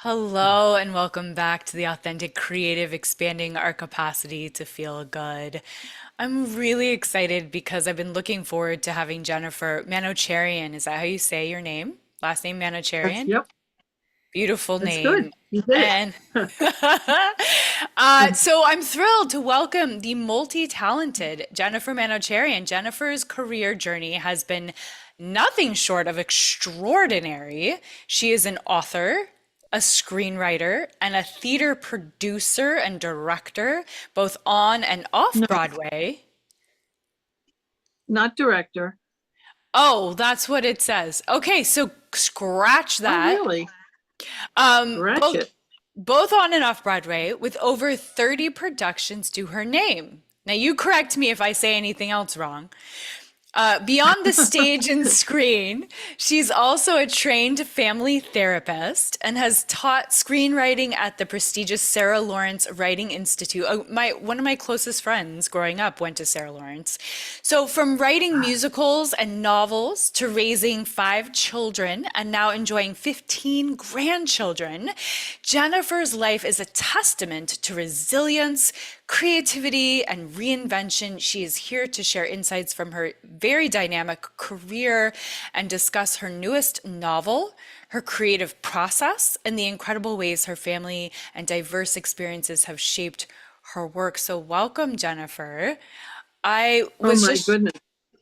Hello, and welcome back to the Authentic Creative, expanding our capacity to feel good. I'm really excited because I've been looking forward to having Jennifer Manocherian. Is that how you say your name? Last name That's Manocherian? yep. Beautiful That's good. name. You did And it. so I'm thrilled to welcome the multi-talented Jennifer Manocherian. Jennifer's career journey has been nothing short of extraordinary. She is an author, a screenwriter, and a theater producer and director, both on and off No, Broadway. not director. Oh, that's what it says. Okay, so scratch Oh, that. really? Both Ratchet. both on and off Broadway with over 30 productions to her name. Now you correct me if I say anything else wrong. Beyond the stage and screen, she's also a trained family therapist and has taught screenwriting at the prestigious Sarah Lawrence Writing Institute. One of my closest friends growing up went to Sarah Lawrence. So, from writing musicals and novels to raising five children and now enjoying 15 grandchildren, Jennifer's life is a testament to resilience, creativity, and reinvention. She is here to share insights from her very dynamic career and discuss her newest novel, her creative process, and the incredible ways her family and diverse experiences have shaped her work. So, welcome, Jennifer. I Oh was my just goodness.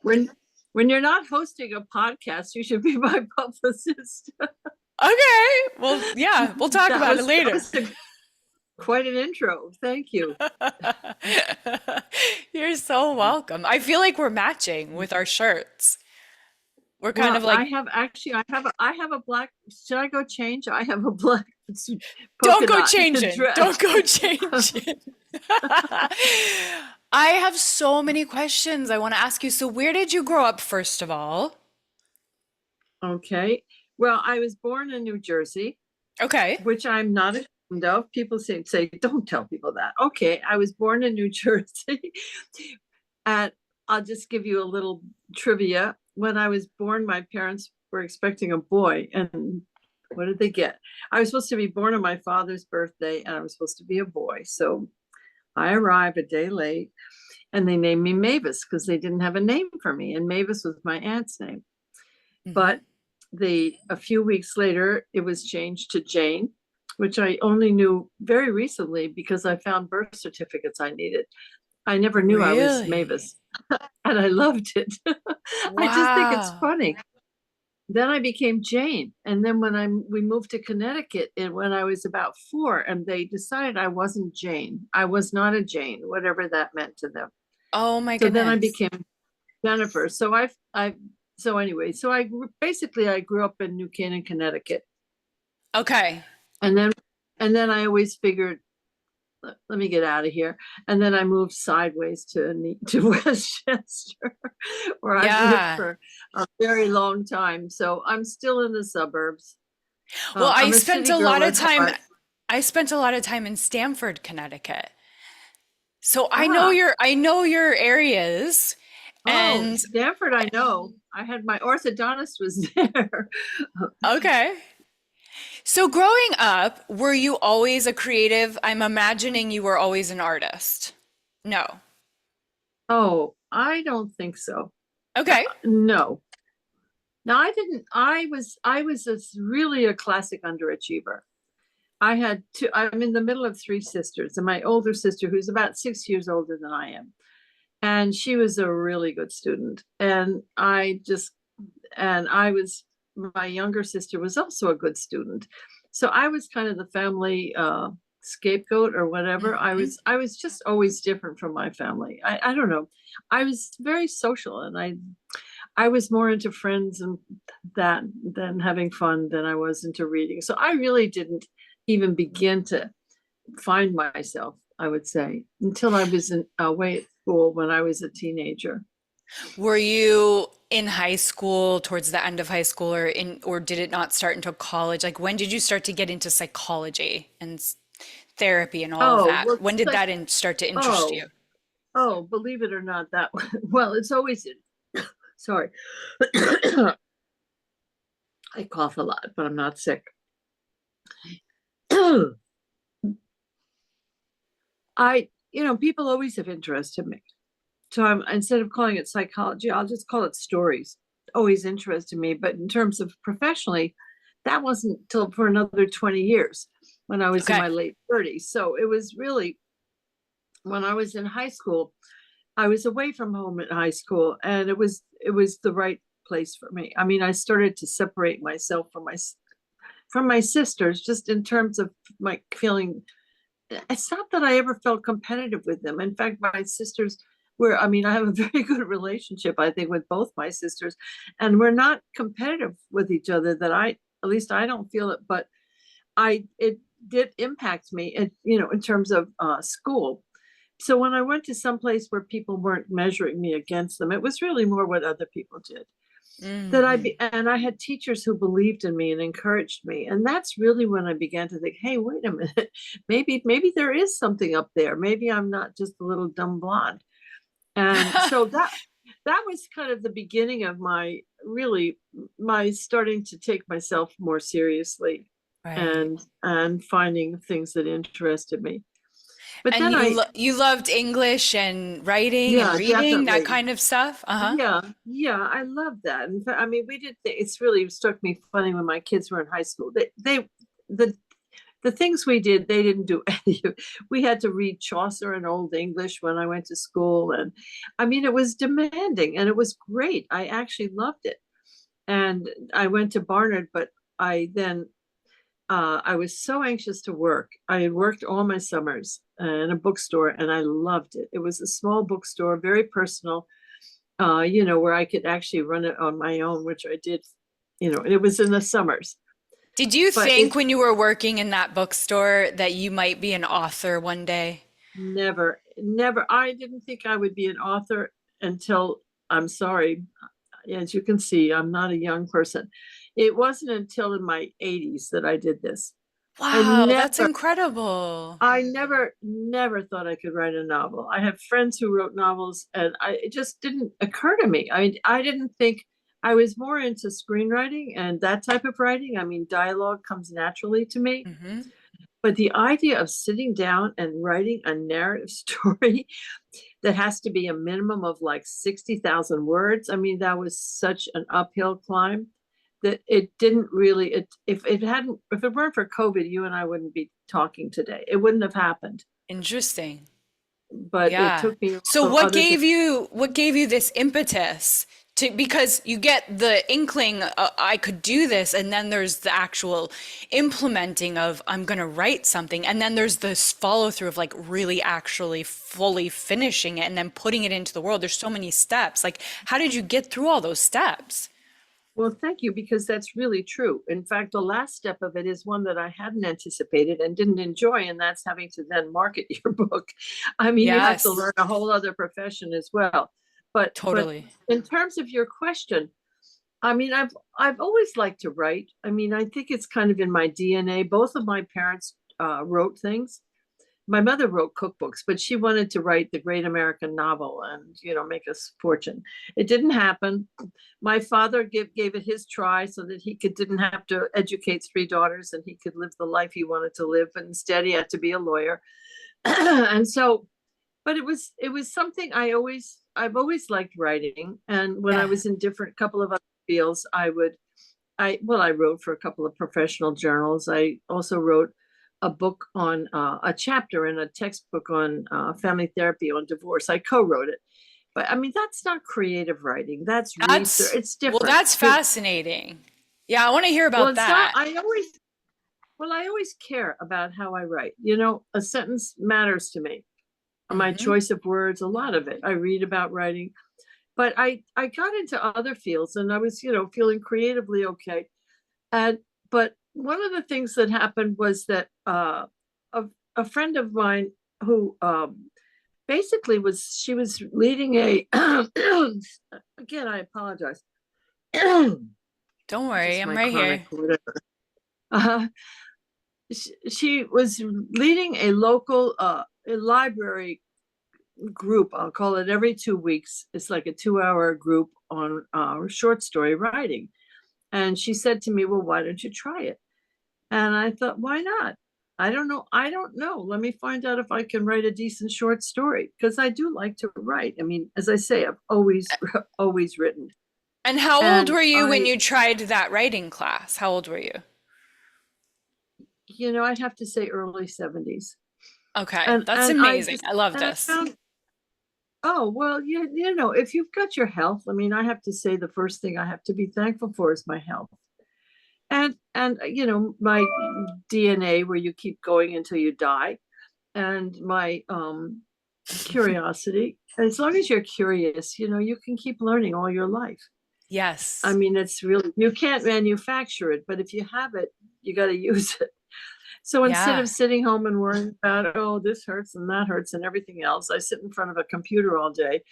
When when you're not hosting a podcast, you should be my publicist. okay. Well, yeah, we'll talk That about it was that later. was quite an intro. Thank you. You're so welcome. I feel like we're matching with our shirts. We're kind Well, of like, I have a black. Should I go change? I have a black polka don't go dot changing. Don't dress. go changing. I have so many questions I want to ask you. So, where did you grow up, first of all? Okay. Well, I was born in New Jersey, Okay. which I'm not ashamed of. People say, don't tell people that. Okay, I was born in New Jersey. And I'll just give you a little trivia. When I was born, my parents were expecting a boy. And what did they get? I was supposed to be born on my father's birthday, and I was supposed to be a boy. So I arrived a day late, and they named me Mavis because they didn't have a name for me. And Mavis was my aunt's name. Hmm. But a few weeks later, it was changed to Jane, which I only knew very recently because I found birth certificates I needed. I never knew I was Really? Mavis, and I loved it. I just think it's Wow. funny. Then I became Jane, and then when we moved to Connecticut, and when I was about 4, and they decided I wasn't Jane. I was not a Jane, whatever that meant to them. Oh my So then I goodness. became Jennifer. So anyway, basically I grew up in New Canaan, Connecticut, Okay. and then I always figured, let me get out of here. And then I moved sideways to Westchester, where I've lived Yeah. for a very long time. So I'm still in the suburbs. Well, I'm a city girl at heart. I spent a lot of time in Stamford, Connecticut. So Ah, I know your areas. oh, And Stanford, I know. I had my orthodontist was there. okay. So growing up, were you always a creative? I'm imagining you were always an artist. No. Oh, I don't think so. Okay. No. No, I didn't. I was really a classic underachiever. I had two. I'm in the middle of three sisters, and my older sister, who's about 6 years older than I am, and she was a really good student. And I was, my younger sister was also a good student. So I was kind of the family scapegoat or whatever. Hmm. I was just always different from my family. I don't know. I was very social, and I was more into friends and that than having fun than I was into reading. So I really didn't even begin to find myself, I would say, until I was away at school when I was a teenager. Were you in high school, towards the end of high school, or did it not start until college? Like when did you start to get into psychology and therapy and all of Oh, that? well, When it's did like, that start to interest oh, you? oh, believe it or not, that, well, it's always, sorry. I cough a lot, but I'm not sick. People always have interested me. So instead of calling it psychology, I'll just call it stories. Always interested me. But in terms of professionally, that wasn't till for another 20 years when I was in Okay. my late 30s. So it was really when I was in high school, I was away from home in high school, and it was the right place for me. I mean, I started to separate myself from my sisters, just in terms of my feeling. It's not that I ever felt competitive with them. In fact, my sisters I mean, I have a very good relationship, I think, with both my sisters, and we're not competitive with each other at least I don't feel it, but it did impact me, in terms of school. So when I went to some place where people weren't measuring me against them, it was really more what other people did. Hmm. And I had teachers who believed in me and encouraged me. And that's really when I began to think, hey, wait a minute, maybe there is something up there. Maybe I'm not just a little dumb blonde. And so that was kind of the beginning of my starting to take myself more seriously Right. and finding things that interested me. But And then you loved English and writing and yeah, reading, that definitely. kind of stuff? Uh-huh. Yeah, I love that. And I mean, it's really struck me funny when my kids were in high school. The the things we did, they didn't do any of. We had to read Chaucer in Old English when I went to school, and I mean, it was demanding and it was great. I actually loved it. And I went to Barnard, but I was so anxious to work. I had worked all my summers in a bookstore, and I loved it. It was a small bookstore, very personal, where I could actually run it on my own, which I did, and it was in the summers. Did you But think when you were working in that bookstore that you might be an author one day? never, I didn't think I would be an author until, I'm sorry, as you can see, I'm not a young person. It wasn't until in my 80s that I did this. I Wow, that's never incredible. never thought I could write a novel. I have friends who wrote novels, and it just didn't occur to me. I didn't think. I was more into screenwriting and that type of writing. I mean, dialogue comes naturally to me, Hmm. but the idea of sitting down and writing a narrative story that has to be a minimum of like 60,000 words, I mean, that was such an uphill climb that it didn't really, if it weren't for COVID, you and I wouldn't be talking today. It wouldn't have happened. Interesting. But it Yeah. took me So also other things. what gave you this impetus to, because you get the inkling, I could do this, and then there's the actual implementing of I'm gonna write something, and then there's this follow through of like really actually fully finishing it and then putting it into the world. There's so many steps. Like, how did you get through all those steps? Well, thank you, because that's really true. In fact, the last step of it is one that I hadn't anticipated and didn't enjoy, and that's having to then market your book. I mean, you have to Yes, learn a whole other profession as well. But totally. in terms of your question, I mean, I've always liked to write. I mean, I think it's kind of in my DNA. Both of my parents wrote things. My mother wrote cookbooks, but she wanted to write the great American novel and, make us fortune. It didn't happen. My father gave it his try so that he didn't have to educate three daughters and he could live the life he wanted to live. But instead, he had to be a lawyer. And so, but it was something I've always liked writing. And when I Yeah. was in different couple of other fields, I wrote for a couple of professional journals. I also wrote a book on a chapter in a textbook on family therapy on divorce. I co-wrote it, but I mean, that's not creative writing. That's research. It's Well, different. that's fascinating. Yeah, I want to hear Well, about it's not. that. I always care about how I write. A sentence matters to me. My Hmm. choice of words, a lot of it. I read about writing, but I got into other fields, and I was, feeling creatively okay. And but one of the things that happened was that a, a friend of mine who basically she was leading a again, I apologize. Don't worry, Just I'm my right chronic here. whatever. Uh, she was leading a local a library group. I'll call it every 2 weeks. It's like a 2-hour group on short story writing. And she said to me, well, why don't you try it? And I thought, why not? I don't know. I don't know. Let me find out if I can write a decent short story, because I do like to write. I mean, as I say, I've always, always written. And how old And were you when you tried that writing class? How old were you? I'd have to say early 70s. Okay, And that's and I amazing. just I love and I this. found, oh, well, if you've got your health, I mean, I have to say the first thing I have to be thankful for is my health. And my DNA, where you keep going until you die, and my curiosity. As long as you're curious, you can keep learning all your life. I Yes. mean, it's really, you can't manufacture it, but if you have it, you got to use it. So instead Yeah. of sitting home and worrying about, oh, this hurts and that hurts and everything else, I sit in front of a computer all day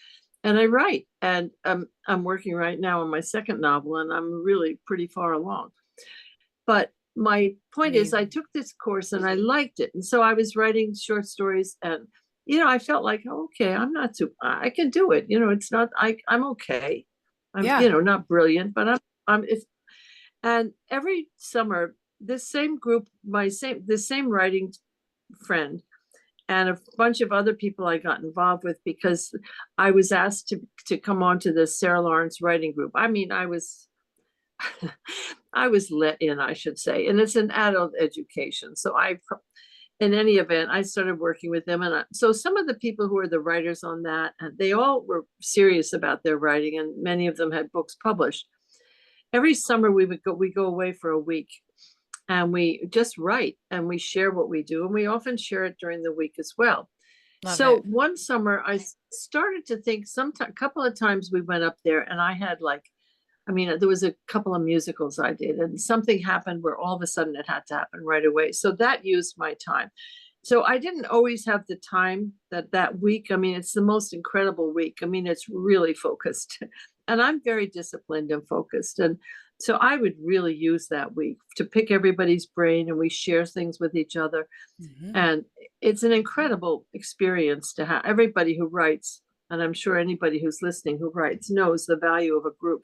and I write. And I'm working right now on my second novel, and I'm really pretty far along. But my point is, I Amazing. took this course and I liked it. And so I was writing short stories, and I felt like, oh, okay, I'm not too, I can do it. It's not, I'm okay. I'm, Yeah. not brilliant, but it's, and every summer, this same group, this same writing friend and a bunch of other people I got involved with, because I was asked to come on to the Sarah Lawrence writing group. I mean, I was I was let in, I should say, and it's an adult education. So in any event, I started working with them, and so some of the people who are the writers on that, they all were serious about their writing, and many of them had books published. Every summer we go away for a week, and we just write and we share what we do, and we often share it during the week as well. Love So it. one summer I started to think, a couple of times we went up there, and I had like, I mean, there was a couple of musicals I did, and something happened where all of a sudden it had to happen right away. So that used my time. So I didn't always have the time that week. I mean, it's the most incredible week. I mean, it's really focused, and I'm very disciplined and focused. And so I would really use that week to pick everybody's brain, and we share things with each other. Hmm. And it's an incredible experience to have everybody who writes. And I'm sure anybody who's listening who writes knows the value of a group.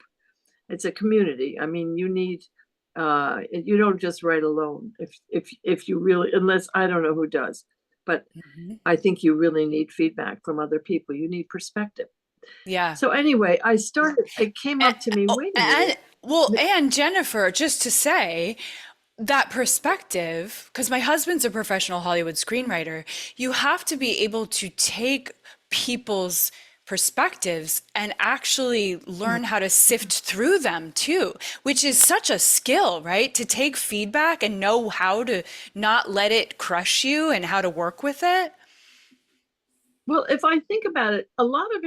It's a community. I mean, you don't just write alone, if you really, unless, I don't know who does, but Hmm. I think you really need feedback from other people. You need perspective. Yeah. So anyway, it came And, up to me, oh, wait a and minute. well, and Jennifer, just to say that perspective, because my husband's a professional Hollywood screenwriter, you have to be able to take people's perspectives and actually learn how to sift through them too, which is such a skill, right? To take feedback and know how to not let it crush you and how to work with it. Well, if I think about it, a lot of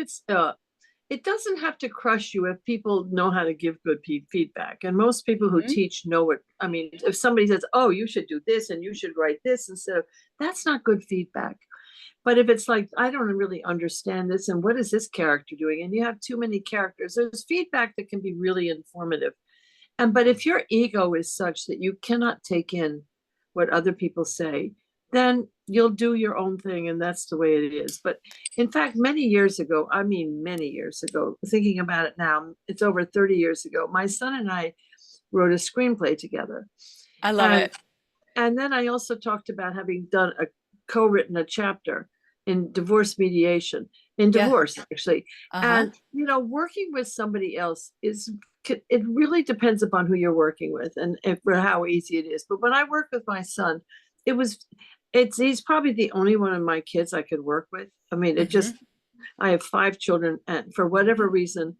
it doesn't have to crush you if people know how to give good feedback. And most people who Hmm. teach know it. I mean, if somebody says, oh, you should do this and you should write this instead of, that's not good feedback. But if it's like, I don't really understand this, and what is this character doing? And you have too many characters, there's feedback that can be really informative. But if your ego is such that you cannot take in what other people say, then you'll do your own thing, and that's the way it is. But in fact, many years ago, I mean, many years ago, thinking about it now, it's over 30 years ago, my son and I wrote a screenplay together. I love And it. and then I also talked about having co-written a chapter in divorce mediation, in Yeah. divorce actually. Uh-huh. And working with somebody else it really depends upon who you're working with, and for how easy it is. But when I worked with my son, it was he's probably the only one of my kids I could work with. I mean, Hmm. I have 5 children, and for whatever reason,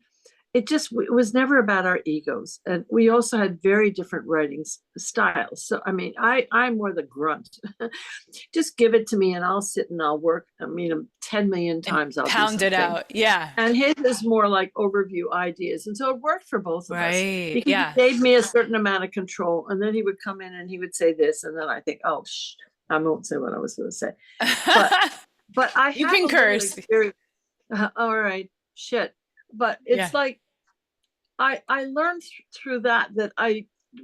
it was never about our egos, and we also had very different writing styles. So I mean, I'm more the grunt. Just give it to me and I'll sit and I'll work. I mean, 10 million And times I'll do pound it something. out. Yeah. And his is more like overview ideas. And so it worked for both of us, Right. because he Yeah. gave me a certain amount of control. And then he would come in and he would say this. And then I think, oh, I won't say what I was going to say. But I You have can a little curse. experience. All right, shit. But Yeah. it's like, I learned through that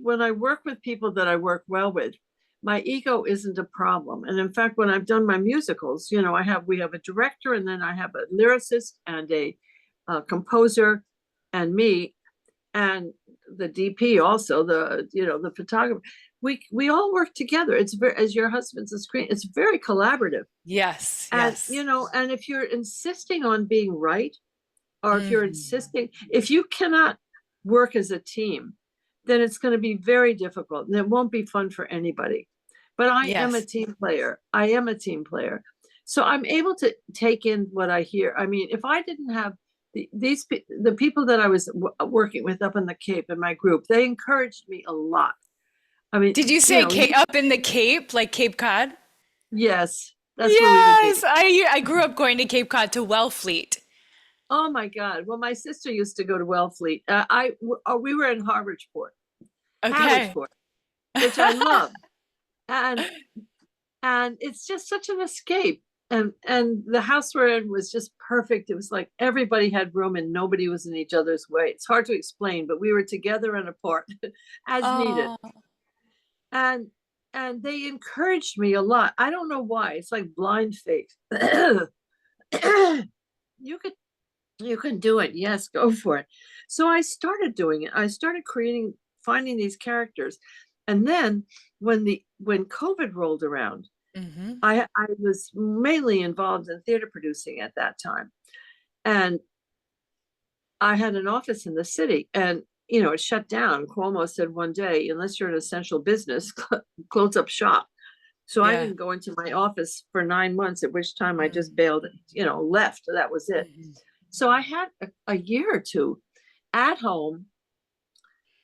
when I work with people that I work well with, my ego isn't a problem. And in fact, when I've done my musicals, we have a director, and then I have a lyricist and a composer and me, and the DP also, the photographer. we all work together. It's very, as your husband's a screen, it's very collaborative. Yes, And, yes. and if you're insisting on being right, or if you're Mhm. insisting, if you cannot work as a team, then it's going to be very difficult and it won't be fun for anybody. But I am a Yes. team player. I am a team player. So I'm able to take in what I hear. I mean, if I didn't have the people that I was working with up in the Cape in my group, they encouraged me a lot. I mean, Did you say Cape, up in the Cape, like Cape Cod? yes, that's where we would be. Yes, I grew up going to Cape Cod to Wellfleet. Oh my God. Well, my sister used to go to Wellfleet. We were in Okay. Harwichport, which I love. And it's just such an escape. And the house we're in was just perfect. It was like everybody had room and nobody was in each other's way. It's hard to explain, but we were together and apart as needed. Oh, And they encouraged me a lot. I don't know why. It's like blind faith. you could you can do it. Yes, go for it. So I started doing it. I started finding these characters. And then when COVID rolled around, hmm. I was mainly involved in theater producing at that time. And I had an office in the city and it shut down. Cuomo said one day, unless you're an essential business, close up shop. So I Yeah. didn't go into my office for 9 months, at which time I just Mm-hmm. bailed, left. That was it. Mm-hmm. So I had a year or two at home.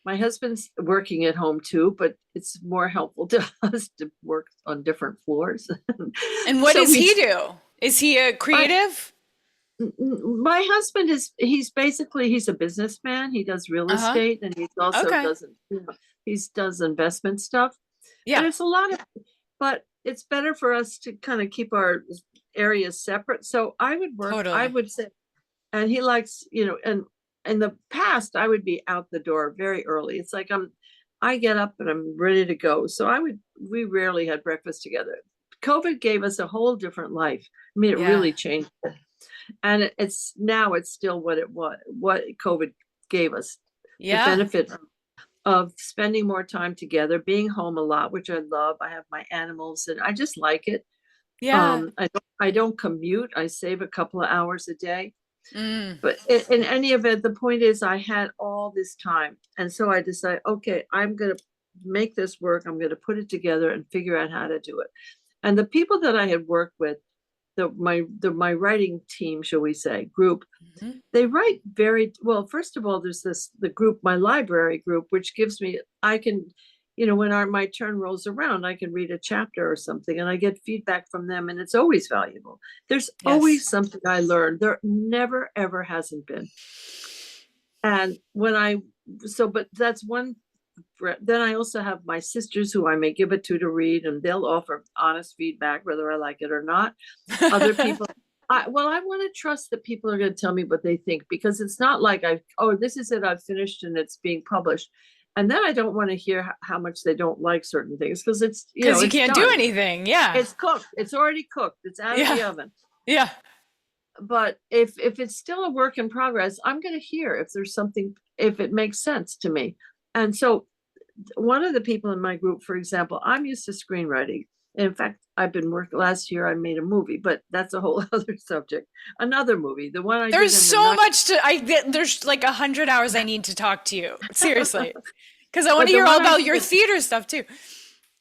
My husband's working at home too, but it's more helpful to us to work on different floors. And what So does he do? Is he a my, creative? my husband he's a businessman. He does real Uh-huh. estate and he's also Okay. he does investment stuff. And Yeah, it's a lot of, but it's better for us to kind of keep our areas separate. So I totally. would say, and he likes, and in the past I would be out the door very early. It's like I get up and I'm ready to go. So we rarely had breakfast together. COVID gave us a whole different life. I mean, it Yeah. really changed it. And it's still what COVID gave us, the Yeah. benefit of spending more time together, being home a lot, which I love. I have my animals and I just like it. Yeah. I don't commute. I save a couple of hours a day. Mm. But in any event, the point is I had all this time. And so I decided, okay, I'm going to make this work. I'm going to put it together and figure out how to do it. And the people that I had worked with, my writing team, shall we say, group, Mhm. they write very well. First of all, there's the group, my library group, which gives me, I can, when my turn rolls around, I can read a chapter or something and I get feedback from them and it's always valuable. There's Yes. always something I learned. There never, ever hasn't been. And but that's one. Then I also have my sisters who I may give it to read and they'll offer honest feedback, whether I like it or not. Other people, I want to trust that people are going to tell me what they think because it's not like this is it, I've finished and it's being published. And then I don't want to hear how much they don't like certain things because Because you it's can't do done. anything. Yeah. It's cooked. It's already cooked. It's out of Yeah. the oven. Yeah. But if it's still a work in progress, I'm going to hear if there's something, if it makes sense to me. And so one of the people in my group, for example, I'm used to screenwriting. In fact, I've been working last year, I made a movie, but that's a whole other subject. Another movie, the one I There's did in the so night. much there's like 100 hours I need to talk to you. Seriously. Because I want But to the hear all one I about did your theater stuff too.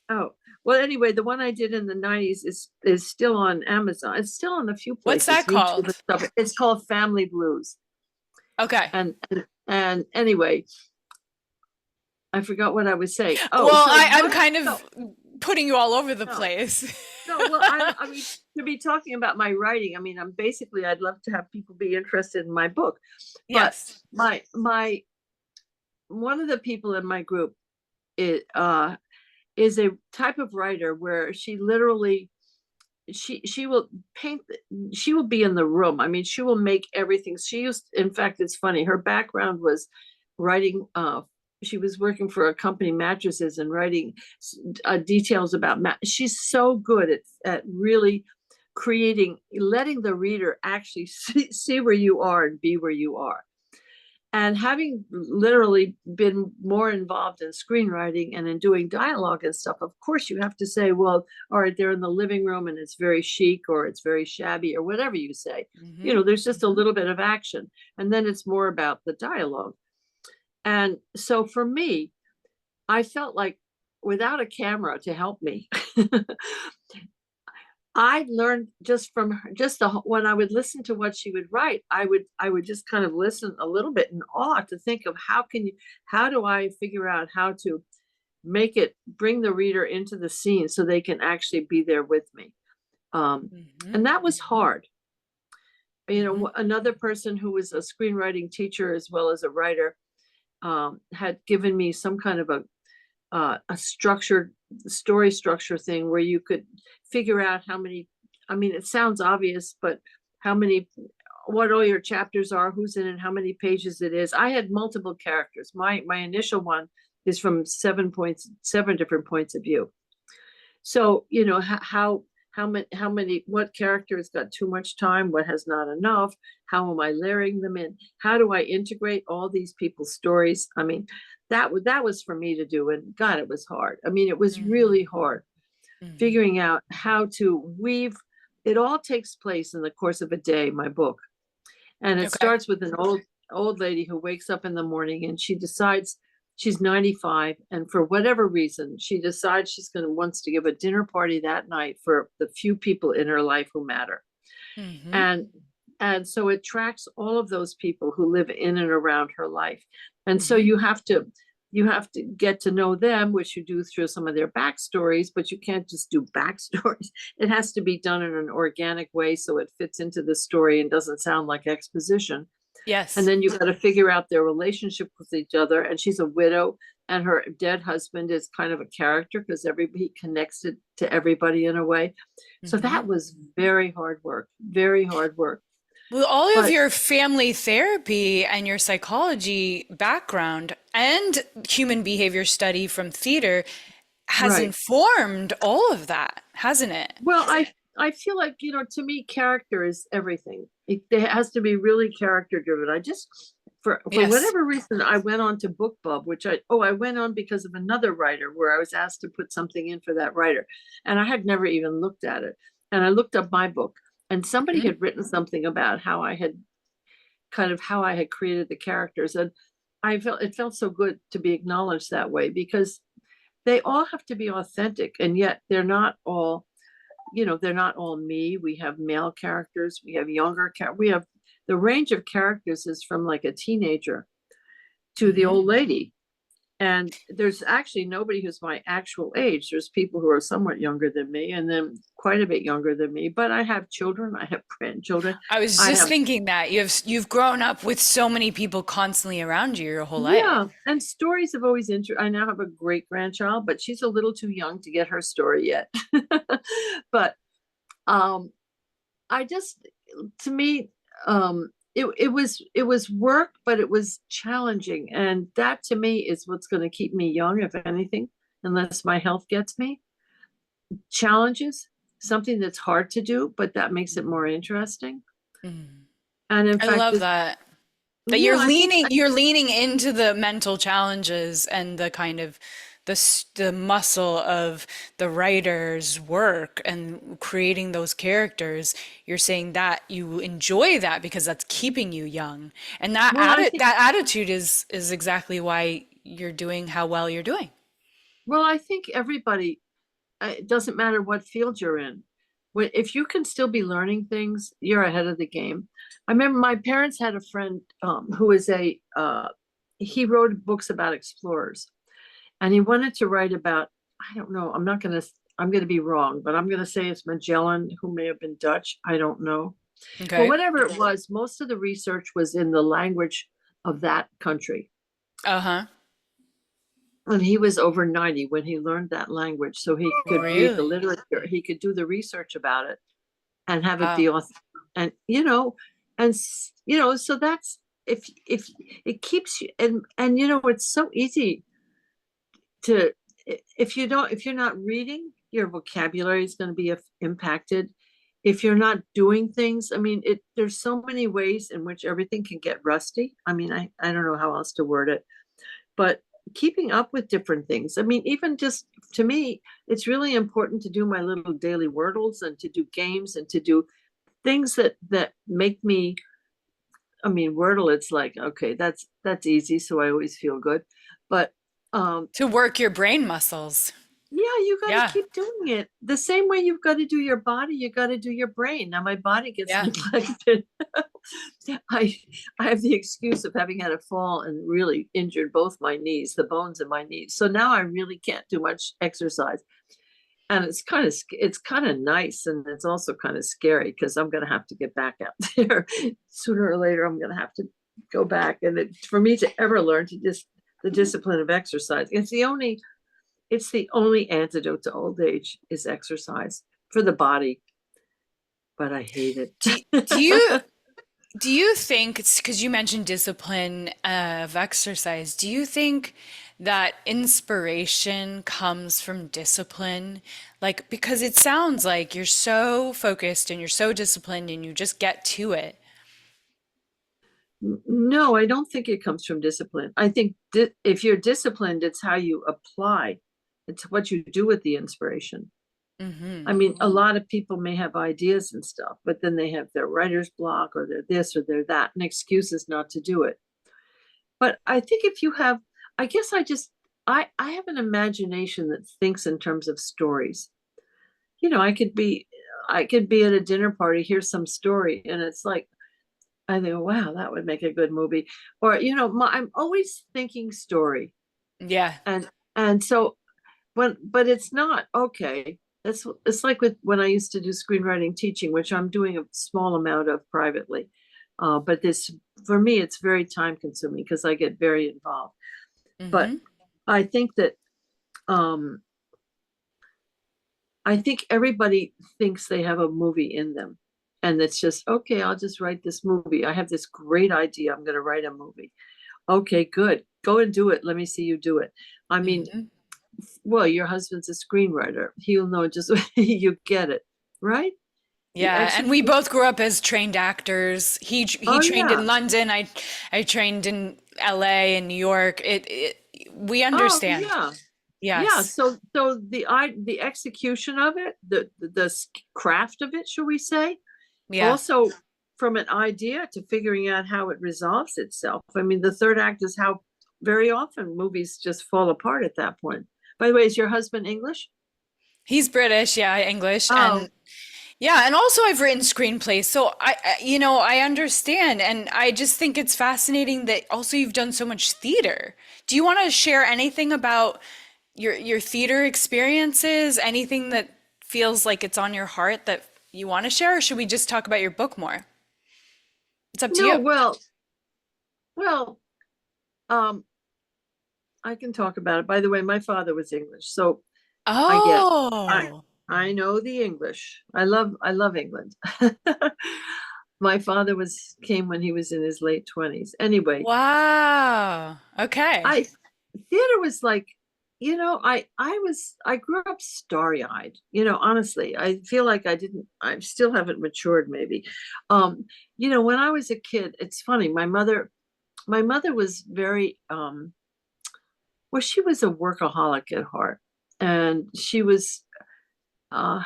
oh, well, anyway, the one I did in the 90s is still on Amazon. It's still on a few What's places, that YouTube and called? stuff. It's called Family Blues. Okay. And anyway, I forgot what I was saying. Oh, Well, so I'm one kind so of putting you all over the no, place. no, well, I mean, to be talking about my writing, I mean, I'd love to have people be interested in my book, but Yes. my one of the people in my group is, is a type of writer where she literally, she will paint, she will be in the room. I mean, she will make everything. In fact, it's funny. Her background was writing, she was working for a company, mattresses, and writing details about she's so good at really creating, letting the reader actually see where you are and be where you are. And having literally been more involved in screenwriting and in doing dialogue and stuff, of course you have to say, well, all right, they're in the living room and it's very chic or it's very shabby or whatever you say. You Hmm. know, there's just a little bit of action. And then it's more about the dialogue. And so for me, I felt like without a camera to help me, I learned just from her, just when I would listen to what she would write, I would just kind of listen a little bit in awe to think of how do I figure out how to bring the reader into the scene so they can actually be there with me. Um, Hmm. and that was hard. You Hmm. know, another person who was a screenwriting teacher as well as a writer had given me some kind of a structured story structure thing where you could figure out how many, I mean, it sounds obvious, but how many, what all your chapters are, who's in it, how many pages it is. I had multiple characters. My initial one is from 7 different points of view. So, you know, how many, what characters got too much time, what has not enough, how am I layering them in, how do I integrate all these people's stories? I mean, that was for me to do, and God, it was hard. I mean, it was really Hmm. hard Hmm. figuring out how to weave. It all takes place in the course of a day, my book, and it Okay. starts with an old lady who wakes up in the morning and she decides she's 95, and for whatever reason she decides she's going to wants to give a dinner party that night for the few people in her life who matter. Hmm. And and so it tracks all of those people who live in and around her life. And so Hmm. you have to get to know them, which you do through some of their backstories, but you can't just do backstories. It has to be done in an organic way so it fits into the story and doesn't sound like exposition. And Yes. then you got to figure out their relationship with each other. And she's a widow, and her dead husband is kind of a character because everybody connects it to everybody in a way. So Hmm. that was very hard work, very hard work. Well, all of But your family therapy and your psychology background and human behavior study from theater has right. informed all of that, hasn't it? Well, I feel like, you know, to me, character is everything. It has to be really character driven. I just for Yes. whatever reason I went on to BookBub, which I went on because of another writer where I was asked to put something in for that writer, and I had never even looked at it. And I looked up my book, and somebody Hmm. had written something about how I had created the characters, and it felt so good to be acknowledged that way because they all have to be authentic, and yet they're not all me. We have male characters, we have we have the range of characters is from like a teenager to the Hmm. old lady. And there's actually nobody who's my actual age. There's people who are somewhat younger than me and then quite a bit younger than me. But I have children, I have grandchildren, I was I just have, thinking that you've grown up with so many people constantly around you your whole life. yeah. And stories have always I now have a great grandchild, but she's a little too young to get her story yet. But um I just, to me, it was work, but it was challenging, and that to me is what's going to keep me young, if anything, unless my health gets me. Challenges, something that's hard to do, but that makes it more interesting. Mm. And in I fact, love that. That yeah, I think you're leaning into the mental challenges and the kind of the muscle of the writer's work and creating those characters. You're saying that you enjoy that because that's keeping you young. And well, I think that attitude is exactly why you're doing how well you're doing. well, I think everybody, it doesn't matter what field you're in. If you can still be learning things, you're ahead of the game. I remember my parents had a friend who was he wrote books about explorers, and he wanted to write about, I don't know, I'm gonna be wrong, but I'm gonna say it's Magellan, who may have been Dutch. I don't know. Well, Okay. whatever it was, most of the research was in the language of that country. Uh-huh. And he was over 90 when he learned that language, so he could read the Really? literature, he could do the research about it and have it be Wow. author. And so that's, if it keeps you, and it's so easy to, if you're not reading, your vocabulary is going to be impacted. if you're not doing things, I mean, there's so many ways in which everything can get rusty. I mean, I don't know how else to word it, but keeping up with different things. I mean, even just to me, it's really important to do my little daily wordles and to do games and to do things that make me, I mean, Wordle, it's like, okay, that's easy, so I always feel good. But To work your brain muscles. yeah, you got to Yeah. keep doing it. The same way you've got to do your body, you got to do your brain. Now my body gets Yeah. neglected. I I have the excuse of having had a fall and really injured both my knees, the bones in my knees. So now I really can't do much exercise. And it's kind of nice, and it's also kind of scary because I'm going to have to get back out there sooner or later. I'm going to have to go back, and for me to ever learn to just the discipline of exercise, it's the only antidote to old age is exercise for the body, but I hate Do, do it. you do you think it's because you mentioned discipline of exercise, do you think that inspiration comes from discipline? Like, because it sounds like you're so focused and you're so disciplined and you just get to it. No, I don't think it comes from discipline. I think if you're disciplined, it's how you apply. It's what you do with the inspiration. I Hmm. mean, a lot of people may have ideas and stuff, but then they have their writer's block or they're this or they're that, and excuses not to do it. But I think if you have, I guess I have an imagination that thinks in terms of stories. You know, I could be at a dinner party, hear some story, and it's like, I think, wow, that would make a good movie. Or, I'm always thinking story. Yeah. And so but it's not okay. It's like when I used to do screenwriting teaching, which I'm doing a small amount of privately. But this for me, it's very time consuming because I get very involved. But Hmm. I think that um, I think everybody thinks they have a movie in them. And it's just, okay, I'll just write this movie. I have this great idea. I'm going to write a movie. Okay, good. Go and do it. Let me see you do it. I mean, Hmm. well, your husband's a screenwriter. He'll know just you get it, right? The Yeah, and we execution. both grew up as trained actors. He Oh trained in yeah. London. I trained in LA and New York. We Oh understand. yeah. Yeah. Yes. So the execution of it, the craft of it, shall we say? Yeah. Also, from an idea to figuring out how it resolves itself. I mean, the third act is how very often movies just fall apart at that point. By the way, is your husband English? He's British, yeah, English, Oh, and yeah, and also I've written screenplays, so I understand, and I just think it's fascinating that also you've done so much theater. Do you want to share anything about your theater experiences? Anything that feels like it's on your heart that you want to share, or should we just talk about your book more? It's up to no, you. well, um, I can talk about it. By the way, my father was English, so I get I Oh, I know the English. I love England. My father was came when he was in his late 20s. Anyway, wow. Okay. I theater was like, I grew up starry-eyed. Honestly, I feel like I still haven't matured maybe. Um, when I was a kid, it's funny, my mother was very well, she was a workaholic at heart. And she was uh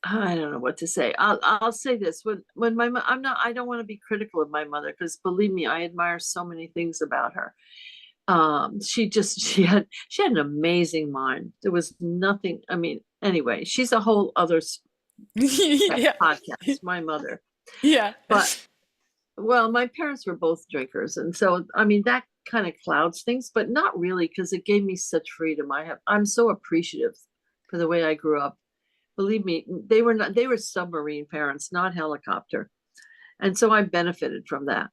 I don't know what to say. I'll say this. When I don't want to be critical of my mother because believe me, I admire so many things about her. She had an amazing mind. There was nothing, I mean, anyway, she's a whole other Yeah. podcast, my mother. Yeah. But well, my parents were both drinkers, and so I mean that kind of clouds things, but not really because it gave me such freedom. I'm so appreciative for the way I grew up. Believe me, they were submarine parents, not helicopter. And so I benefited from that.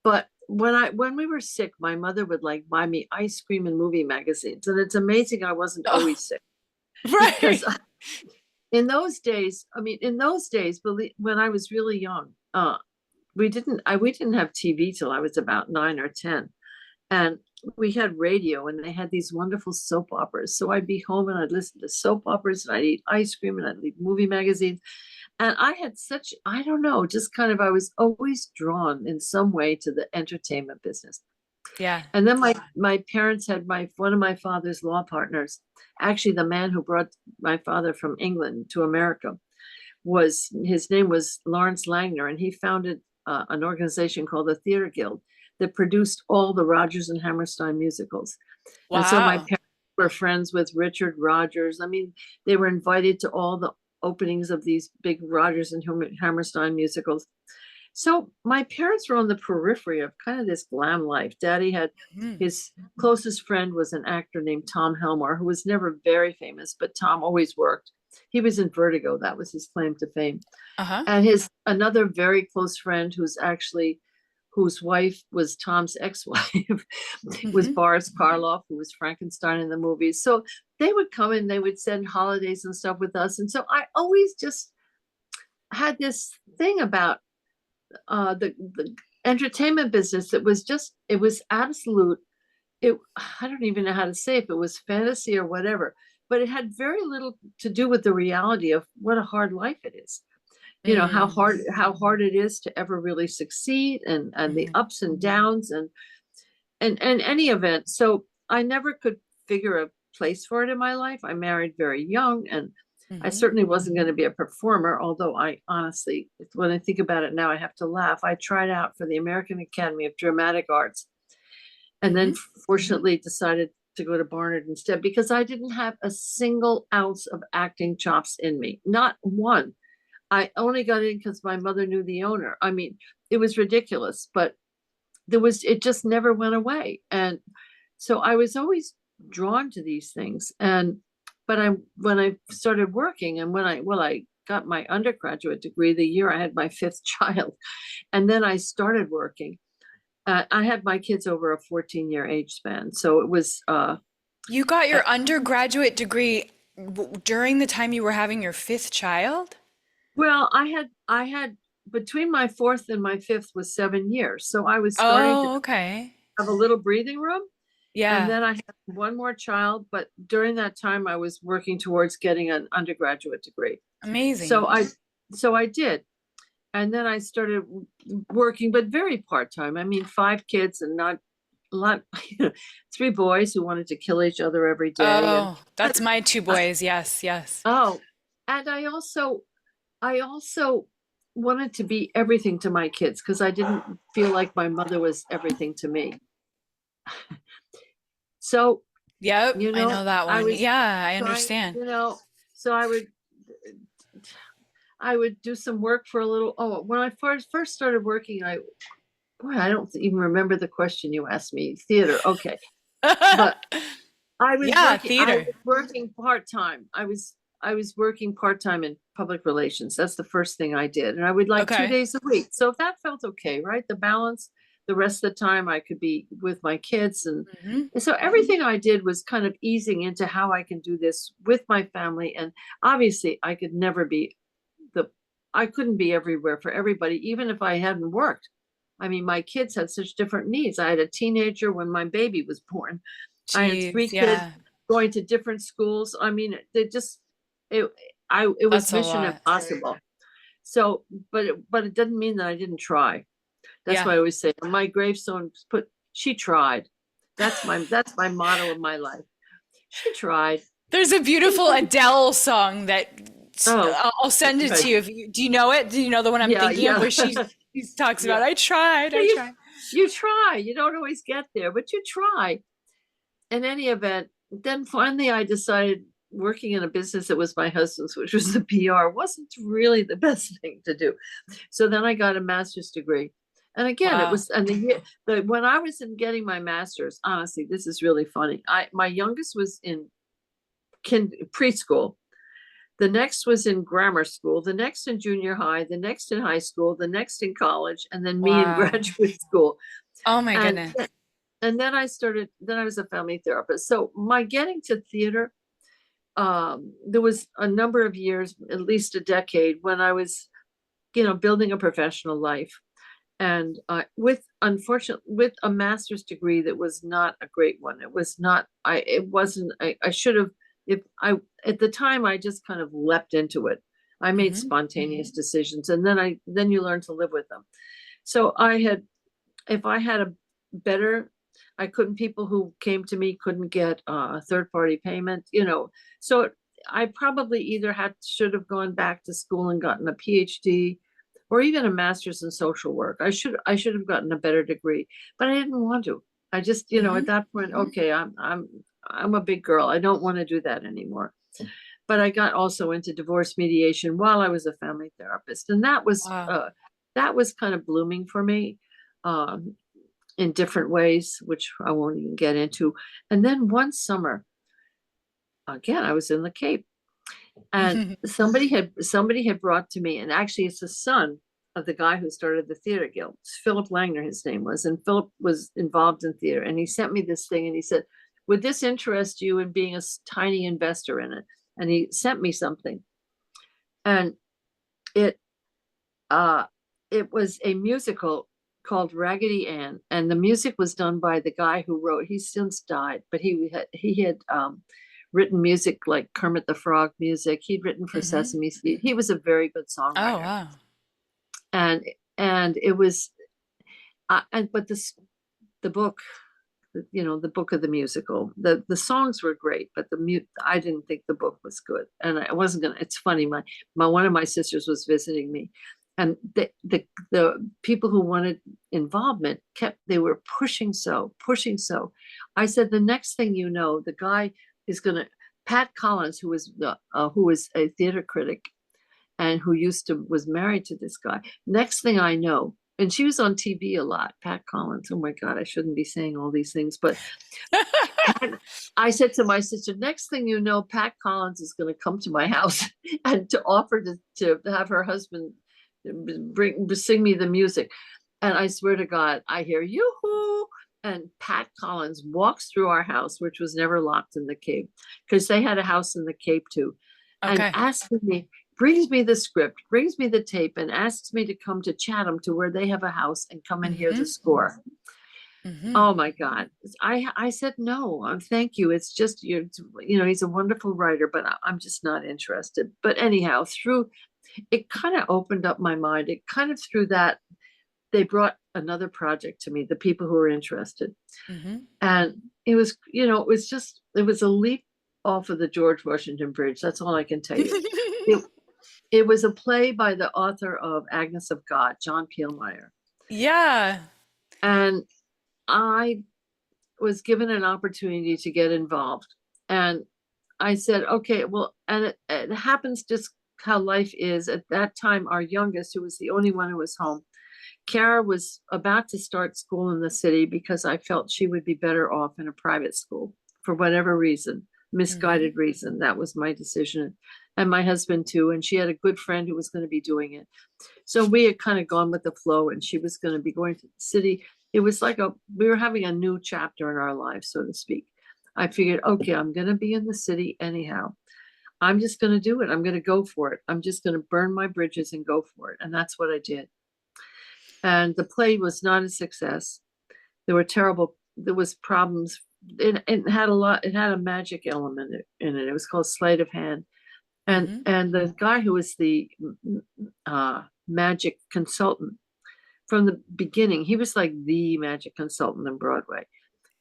But when we were sick, my mother would like buy me ice cream and movie magazines. And it's amazing I wasn't Oh, always sick right. because in those days, believe when I was really young, we didn't have TV till I was about 9 or 10. And we had radio, and they had these wonderful soap operas. So I'd be home and I'd listen to soap operas, and I'd eat ice cream, and I'd read movie magazines. And I had such, I don't know, just kind of, I was always drawn in some way to the entertainment business. Yeah. And then my parents had one of my father's law partners, actually the man who brought my father from England to America, was, his name was Lawrence Langner, and he founded an organization called the Theater Guild that produced all the Rodgers and Hammerstein musicals. And so my Wow. parents were friends with Richard Rodgers. I mean, they were invited to all the openings of these big Rodgers and Hammerstein musicals. So my parents were on the periphery of kind of this glam life. Daddy had, Mhm. his closest friend was an actor named Tom Helmore, who was never very famous, but Tom always worked. He was in Vertigo. That was his claim to fame. Uh-huh. And his another very close friend, whose wife was Tom's ex-wife, was Hmm. Boris Karloff, who was Frankenstein in the movies. So they would come and they would send holidays and stuff with us. And so I always just had this thing about the entertainment business that was just, it was absolute, it, I don't even know how to say if it was fantasy or whatever, but it had very little to do with the reality of what a hard life it is. You know, Mm. how hard it is to ever really succeed, and the Mhm. ups and downs, and any event. So I never could figure a place for it in my life. I married very young, and I Mhm. certainly wasn't going to be a performer, although I honestly, when I think about it now, I have to laugh. I tried out for the American Academy of Dramatic Arts, and then Mhm. fortunately decided to go to Barnard instead, because I didn't have a single ounce of acting chops in me, not one. I only got in because my mother knew the owner. I mean, it was ridiculous, but it just never went away. And so I was always drawn to these things. But when I started working, and I got my undergraduate degree the year I had my fifth child, and then I started working. I had my kids over a 14-year age span. So it was, You got uh, your undergraduate degree during the time you were having your fifth child? well, I had between my fourth and my fifth was 7 years. So I was starting to Oh, okay. have a little breathing room. And Yeah. then I had one more child, but during that time I was working towards getting an undergraduate degree. So Amazing. I did. And then I started working, but very part-time. I mean, 5 kids and not a lot, 3 boys who wanted to kill each other every day. And Oh, that's my two uh, boys. Yes, yes. oh, and I also wanted to be everything to my kids, because I didn't feel like my mother was everything to me. So, Yep, you I know, know that I one. was Yeah, I trying, understand. so I would do some work for a little. Oh, when I first started working, I don't even remember the question you asked me. Theater, okay. But Yeah, I theater. was working part-time. I was working part-time in public relations. That's the first thing I did. And I would like two Okay. days a week. So if that felt okay, right? The balance, the rest of the time I could be with my kids. Hmm. And so everything I did was kind of easing into how I can do this with my family. And obviously the, I couldn't be everywhere for everybody, even if I hadn't worked. I mean, my kids had such different needs. I had a teenager when my baby was born. I had three Jeez, kids yeah. going to different schools. I mean, it it was That's a mission lot. impossible. So, but it doesn't mean that I didn't try. That's Yeah. why I always say on my gravestone, put, she tried. That's my motto of my life. She tried. There's a beautiful Adele song that Oh, I'll send it to right. you. If you, do you know it? Do you know the one I'm Yeah, thinking of yeah. where she talks about, Yeah. I tried, Yeah, I tried. you try. You don't always get there, but you try. In any event, then finally I decided working in a business that was my husband's, which was the PR, wasn't really the best thing to do. So then I got a master's degree. And again, it Wow. was, and when I was in getting my master's, honestly, this is really funny. My youngest was in preschool. The next was in grammar school, the next in junior high, the next in high school, the next in college, and then me in Wow. graduate school. Oh my And goodness. then I was a family therapist. So my getting to theater, there was a number of years, at least a decade, when I was, building a professional life. and with unfortunately with a master's degree that was not a great one. It was not. It wasn't. I should have. If I at the time I just kind of leapt into it. I made Hmm. spontaneous decisions, and then you learn to live with them. So if I had a better, I couldn't. People who came to me couldn't get a third party payment. So I probably either had should have gone back to school and gotten a PhD or even a master's in social work. I should have gotten a better degree, but I didn't want to. I just, at Hmm. that point, okay, I'm a big girl. I don't want to do that anymore. But I got also into divorce mediation while I was a family therapist, and Wow. that was kind of blooming for me, um, in different ways, which I won't even get into. And then one summer, again, I was in the Cape, and somebody had brought to me, and actually it's the son of the guy who started the theater guild. It's Philip Langner, his name was, and Philip was involved in theater, and he sent me this thing, and he said, would this interest you in being a tiny investor in it? And he sent me something, and it uh it was a musical called Raggedy Ann, and the music was done by the guy who wrote. He's since died, but he had written music like Kermit the Frog music. He'd written for Hmm. Sesame Street. He was a very good Oh, songwriter, wow. and it was and but this the book, the book of the musical, the songs were great, but I didn't think the book was good, and I wasn't gonna. It's funny, my one of my sisters was visiting me, and the people who wanted involvement they were pushing so. I said, the next thing you know, the guy is gonna Pat Collins, who was a theater critic and who was married to this guy. Next thing I know, and she was on TV a lot, Pat Collins. Oh my God, I shouldn't be saying all these things, but Pat, I said to my sister, next thing you know, Pat Collins is going to come to my house and to offer to have her husband sing me the music. And I swear to God, I hear yoo-hoo. And Pat Collins walks through our house, which was never locked in the Cape, because they had a house in the Cape too, and Okay. brings me the script, brings me the tape, and asks me to come to Chatham to where they have a house and come and hear the Hmm. score. Hmm. Oh my God. I said, no, thank you. It's just, he's a wonderful writer, but I'm just not interested. But anyhow, through it kind of opened up my mind. It kind of through that, they brought another project to me, the people who were interested. Hmm. And it was a leap off of the George Washington Bridge. That's all I can tell you. It, it was a play by the author of Agnes of God, John Peelmeyer. Yeah. And I was given an opportunity to get involved. And I said, okay, well, and it happens just how life is. At that time, our youngest, who was the only one who was home, Kara, was about to start school in the city because I felt she would be better off in a private school for whatever reason, Hmm. misguided reason. That was my decision. And my husband too. And she had a good friend who was going to be doing it. So we had kind of gone with the flow, and she was going to be going to the city. It was like we were having a new chapter in our lives, so to speak. I figured, okay, I'm going to be in the city anyhow. I'm just going to do it. I'm going to go for it. I'm just going to burn my bridges and go for it. And that's what I did. And the play was not a success. There was problems. It had it had a magic element in it. It was called sleight of hand. Hmm. And the guy who was the magic consultant from the beginning, he was like the magic consultant in Broadway.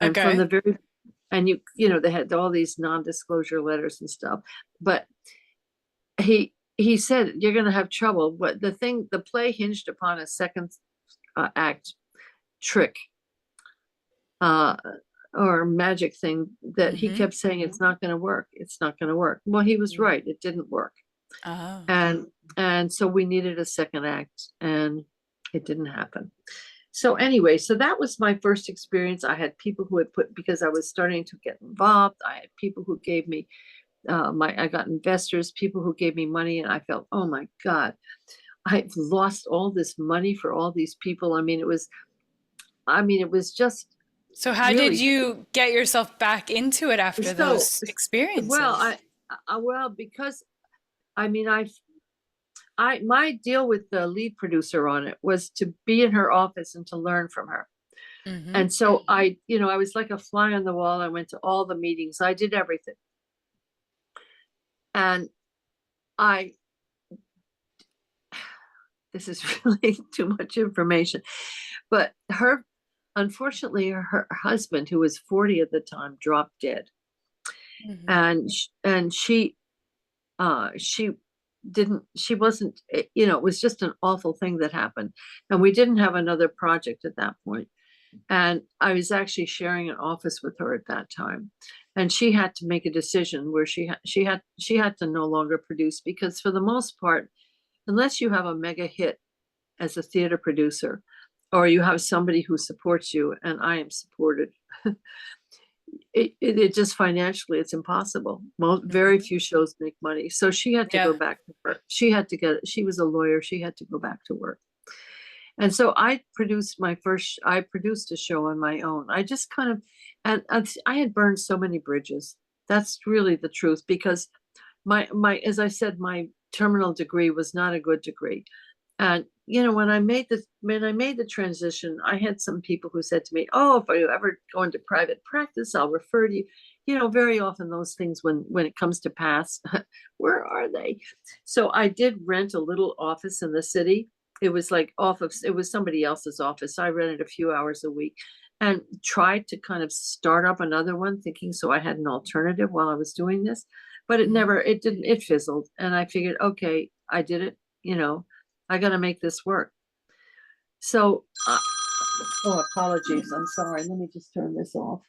And from Okay. the very and they had all these non-disclosure letters and stuff. But he said, you're going to have trouble. But the play hinged upon a second act trick, uh, or magic thing that he Hmm. kept saying, it's not going to work. It's not going to work. Well, he was right. It didn't work. Oh. And so we needed a second act, and it didn't happen. So anyway, so that was my first experience. I had people who had because I was starting to get involved. I had people who gave me I got investors, people who gave me money, and I felt, oh my God, I've lost all this money for all these people. I mean, it was just So how did really you get yourself back into it after so those well. experiences? Well, because I mean, my deal with the lead producer on it was to be in her office and to learn from her. Hmm. And so I was like a fly on the wall. I went to all the meetings. I did everything. And I, this is really too much information, but unfortunately, her husband, who was 40 at the time, dropped dead. Hmm. And she she wasn't, it was just an awful thing that happened. And we didn't have another project at that point. And I was actually sharing an office with her at that time. And she had to make a decision where she had to no longer produce, because for the most part, unless you have a mega hit as a theater producer, or you have somebody who supports you, and I am supported, it just financially it's impossible. Very Hmm. few shows make money. So she had to go Yeah. back to work. She was a lawyer. She had to go back to work. And so I produced a show on my own. I just kind of, and I had burned so many bridges. That's really the truth, because as I said, my terminal degree was not a good degree. And when I made the transition, I had some people who said to me, "Oh, if I ever go into private practice, I'll refer to you." Very often those things, when it comes to pass, where are they? So I did rent a little office in the city. It was somebody else's office. I rented a few hours a week and tried to kind of start up another one, thinking so I had an alternative while I was doing this. But it didn't, it fizzled. And I figured, okay, I did it, I got to make this work. So, oh, apologies. I'm sorry. Let me just turn this off.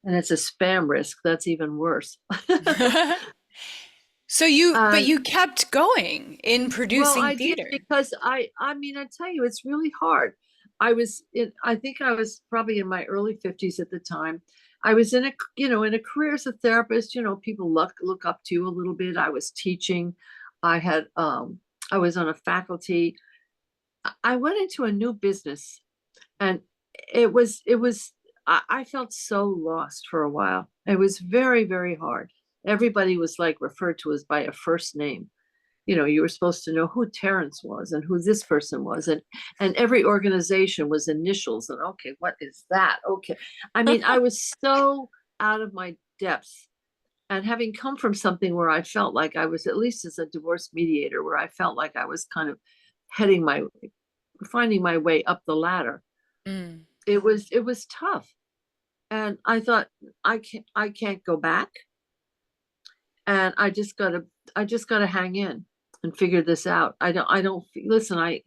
And it's a spam risk. That's even worse. But uh, you kept going in well, producing I did, theater. because I mean, I tell you, it's really hard. I think I was probably in my early 50s at the time. I was in a career as a therapist. People look up to you a little bit. I was teaching. I had, I was on a faculty. I went into a new business, and I felt so lost for a while. It was very, very hard. Everybody was like referred to as by a first name. You were supposed to know who Terrence was and who this person was, and every organization was initials. And okay, what is that? Okay, I mean, I was so out of my depths. And having come from something where I felt like I was, at least as a divorce mediator, where I felt like I was kind of heading my finding my way up the ladder, Mm. it was tough. And I thought, I can't go back. And I just gotta hang in and figure this out. I don't listen. I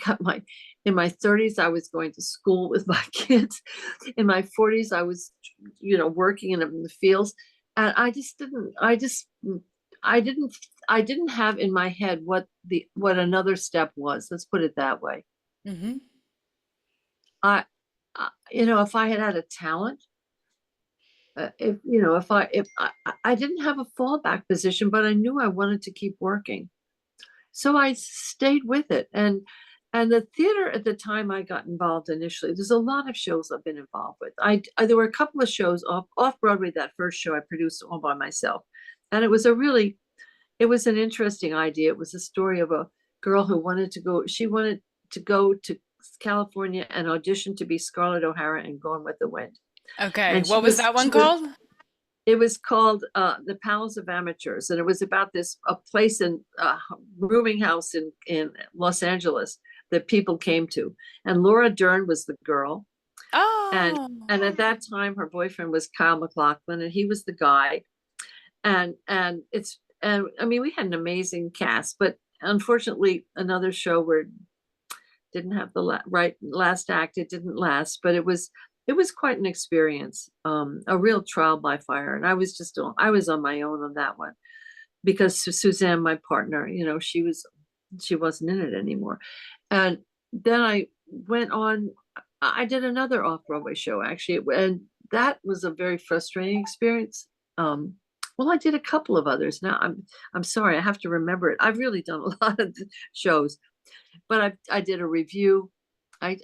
got in my 30s, I was going to school with my kids. In my 40s, I was, working in the fields. And I didn't have in my head what another step was. Let's put it that way. Hmm. I, if I had had a talent, if I didn't have a fallback position, but I knew I wanted to keep working. So I stayed with it. And the theater at the time I got involved initially, there's a lot of shows I've been involved with. There were a couple of shows off Broadway. That first show I produced all by myself. And it was an interesting idea. It was a story of a girl who she wanted to go to California and audition to be Scarlett O'Hara in Gone with the Wind. Okay. And What was that she one was called? it was called the Palace of Amateurs, and it was about a place in rooming house in Los Angeles that people came to. And Laura Dern was the girl, and Oh. at that time her boyfriend was Kyle MacLachlan, and he was the guy. And I mean, we had an amazing cast, but unfortunately, another show where didn't have the right last act. It didn't last, but it was quite an experience, a real trial by fire. And I was on my own on that one, because Suzanne, my partner, she wasn't in it anymore. And then I went on. I did another off Broadway show, actually, and that was a very frustrating experience. Well, I did a couple of others. Now I'm sorry, I have to remember it. I've really done a lot of shows, but I did a review. I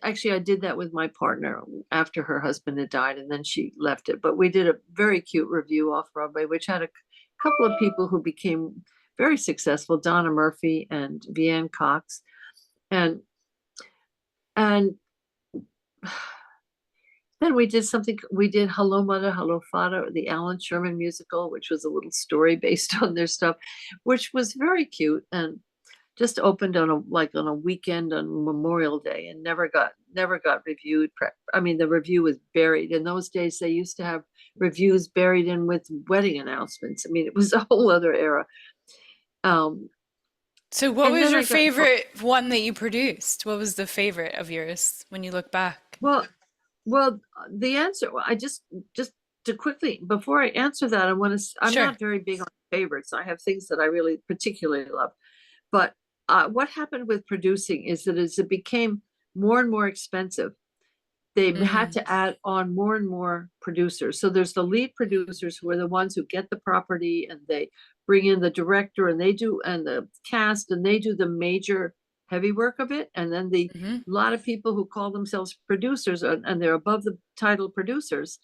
did that with my partner after her husband had died, and then she left it. But we did a very cute review off Broadway, which had a couple of people who became very successful, Donna Murphy and Vianne Cox. And and then we did Hello Mother, Hello Father, the Alan Sherman musical, which was a little story based on their stuff, which was very cute and just opened on a weekend on Memorial Day and never got reviewed. I mean, the review was buried. In those days, they used to have reviews buried in with wedding announcements. I mean, it was a whole other era. So what And was then your I got favorite one that you produced? What was the favorite of yours when you look back? well, well, the answer, I just to quickly, before I answer that, I'm Sure. not very big on favorites. I have things that I really particularly love. But what happened with producing is that as it became more and more expensive, they had Mm, to add on more and more producers. So there's the lead producers who are the ones who get the property and they bring in the director and the cast and they do the major heavy work of it. And then hmm a lot of people who call themselves producers and they're above the title producers,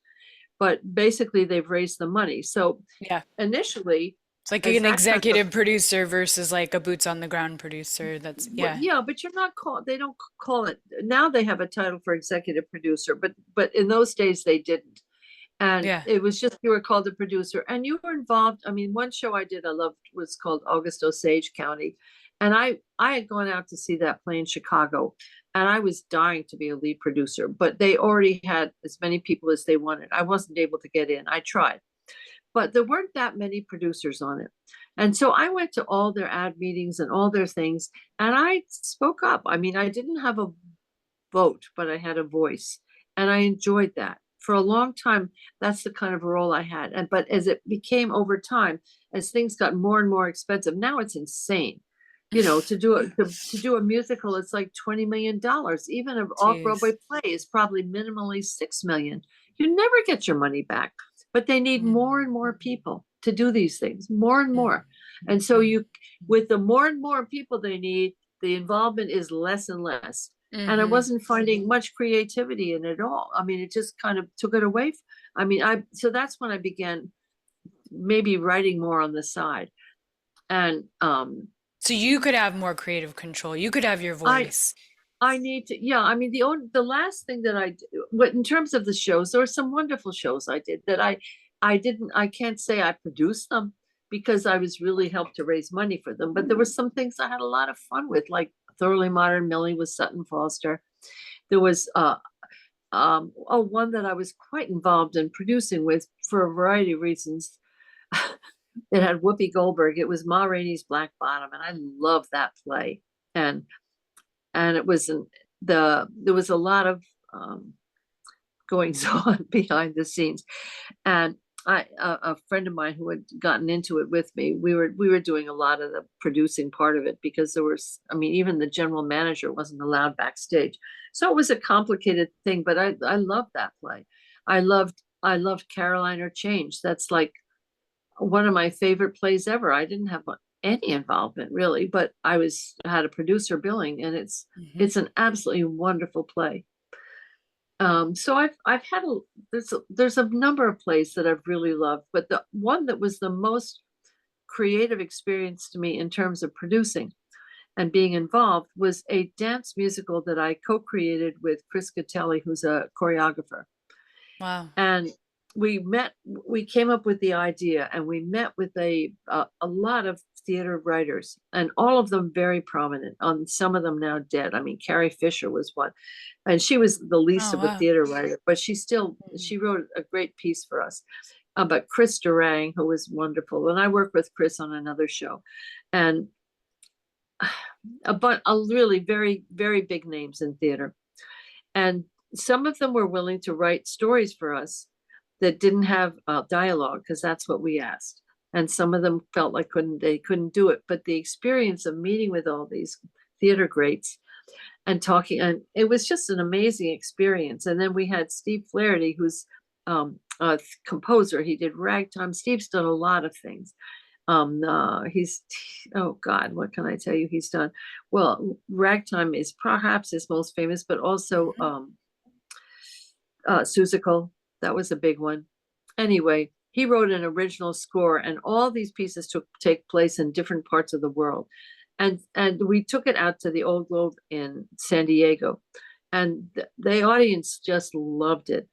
but basically they've raised the money. So Yeah. initially, It's like as an that kind of executive producer versus like a boots on the ground producer. That's, But yeah. yeah, but you're not called, they don't call it, now they have a title for executive producer, but in those days they didn't. And Yeah. it was just, you were called a producer and you were involved. I mean, one show I did I loved was called August Osage County. And I had gone out to see that play in Chicago and I was dying to be a lead producer, but they already had as many people as they wanted. I wasn't able to get in. I tried, but there weren't that many producers on it. And so I went to all their ad meetings and all their things, and I spoke up. I mean, I didn't have a vote, but I had a voice, and I enjoyed that. For a long time, that's the kind of role I had. And but as it became over time, as things got more and more expensive, now it's insane. To do a musical, it's like $20 million. Even an off-Broadway Jeez. play is probably minimally 6 million. You never get your money back, but they need more Mm, and more people to do these things, more and mm, more. And so mm, with the more and more people they need, the involvement is less and less. And I hmm wasn't finding much creativity in it at all. I mean, it just kind of took it away. I mean, so that's when I began maybe writing more on the side. And So you could have more creative control. You could have your I voice. I need to, yeah. I mean, the last thing that what in terms of the shows, there were some wonderful shows I did that I can't say I produced them because I was really helped to raise money for them. But there were some things I had a lot of fun with, like Thoroughly Modern Millie with Sutton Foster. There was one that I was quite involved in producing with for a variety of reasons. It had Whoopi Goldberg. It was Ma Rainey's Black Bottom, and I love that play. And it was there was a lot of goings on behind the scenes. And a friend of mine who had gotten into it with me, we were doing a lot of the producing part of it because I mean, even the general manager wasn't allowed backstage. So it was a complicated thing, but I loved that play. I loved Caroline or Change. That's like one of my favorite plays ever. I didn't have any involvement really, but had a producer billing, and Hmm it's an absolutely wonderful play. So I've had there's a number of plays that I've really loved, but the one that was the most creative experience to me in terms of producing and being involved was a dance musical that I co-created with Chris Catelli, who's a choreographer. Wow. And we came up with the idea, and we met with a lot of theater writers, and all of them very prominent, on some of them now dead. I mean, Carrie Fisher was one, and she was the least Oh, of a wow. theater writer, but she wrote a great piece for us. But Chris Durang, who was wonderful, and I worked with Chris on another show, and really very, very big names in theater. And some of them were willing to write stories for us that didn't have dialogue, because that's what we asked. And some of them felt like they couldn't do it. But the experience of meeting with all these theater greats and talking, and it was just an amazing experience. And then we had Steve Flaherty, who's a composer. He did Ragtime. Steve's done a lot of things. He's, oh God, what can I tell you he's done? Well, Ragtime is perhaps his most famous, but also hmm Seussical. That was a big one. Anyway, he wrote an original score, and all these pieces take place in different parts of the world. And we took it out to the Old Globe in San Diego, and the audience just loved it.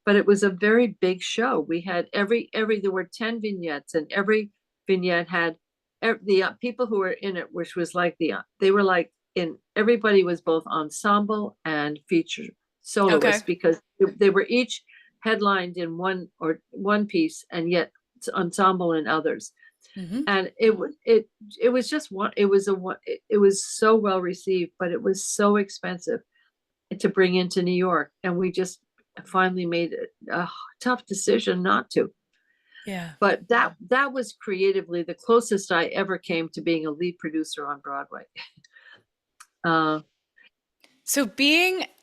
But it was a very big show. We had every there were 10 vignettes, and every vignette had the people who were in it, which was like they were like in everybody was both ensemble and feature Okay. soloist, because they were each headlined in one piece, and yet it's ensemble in others. Hmm. And it was just one. It was so well received, but it was so expensive to bring into New York, and we just finally made a tough decision not to. Yeah. But that was creatively the closest I ever came to being a lead producer on Broadway. Uh, So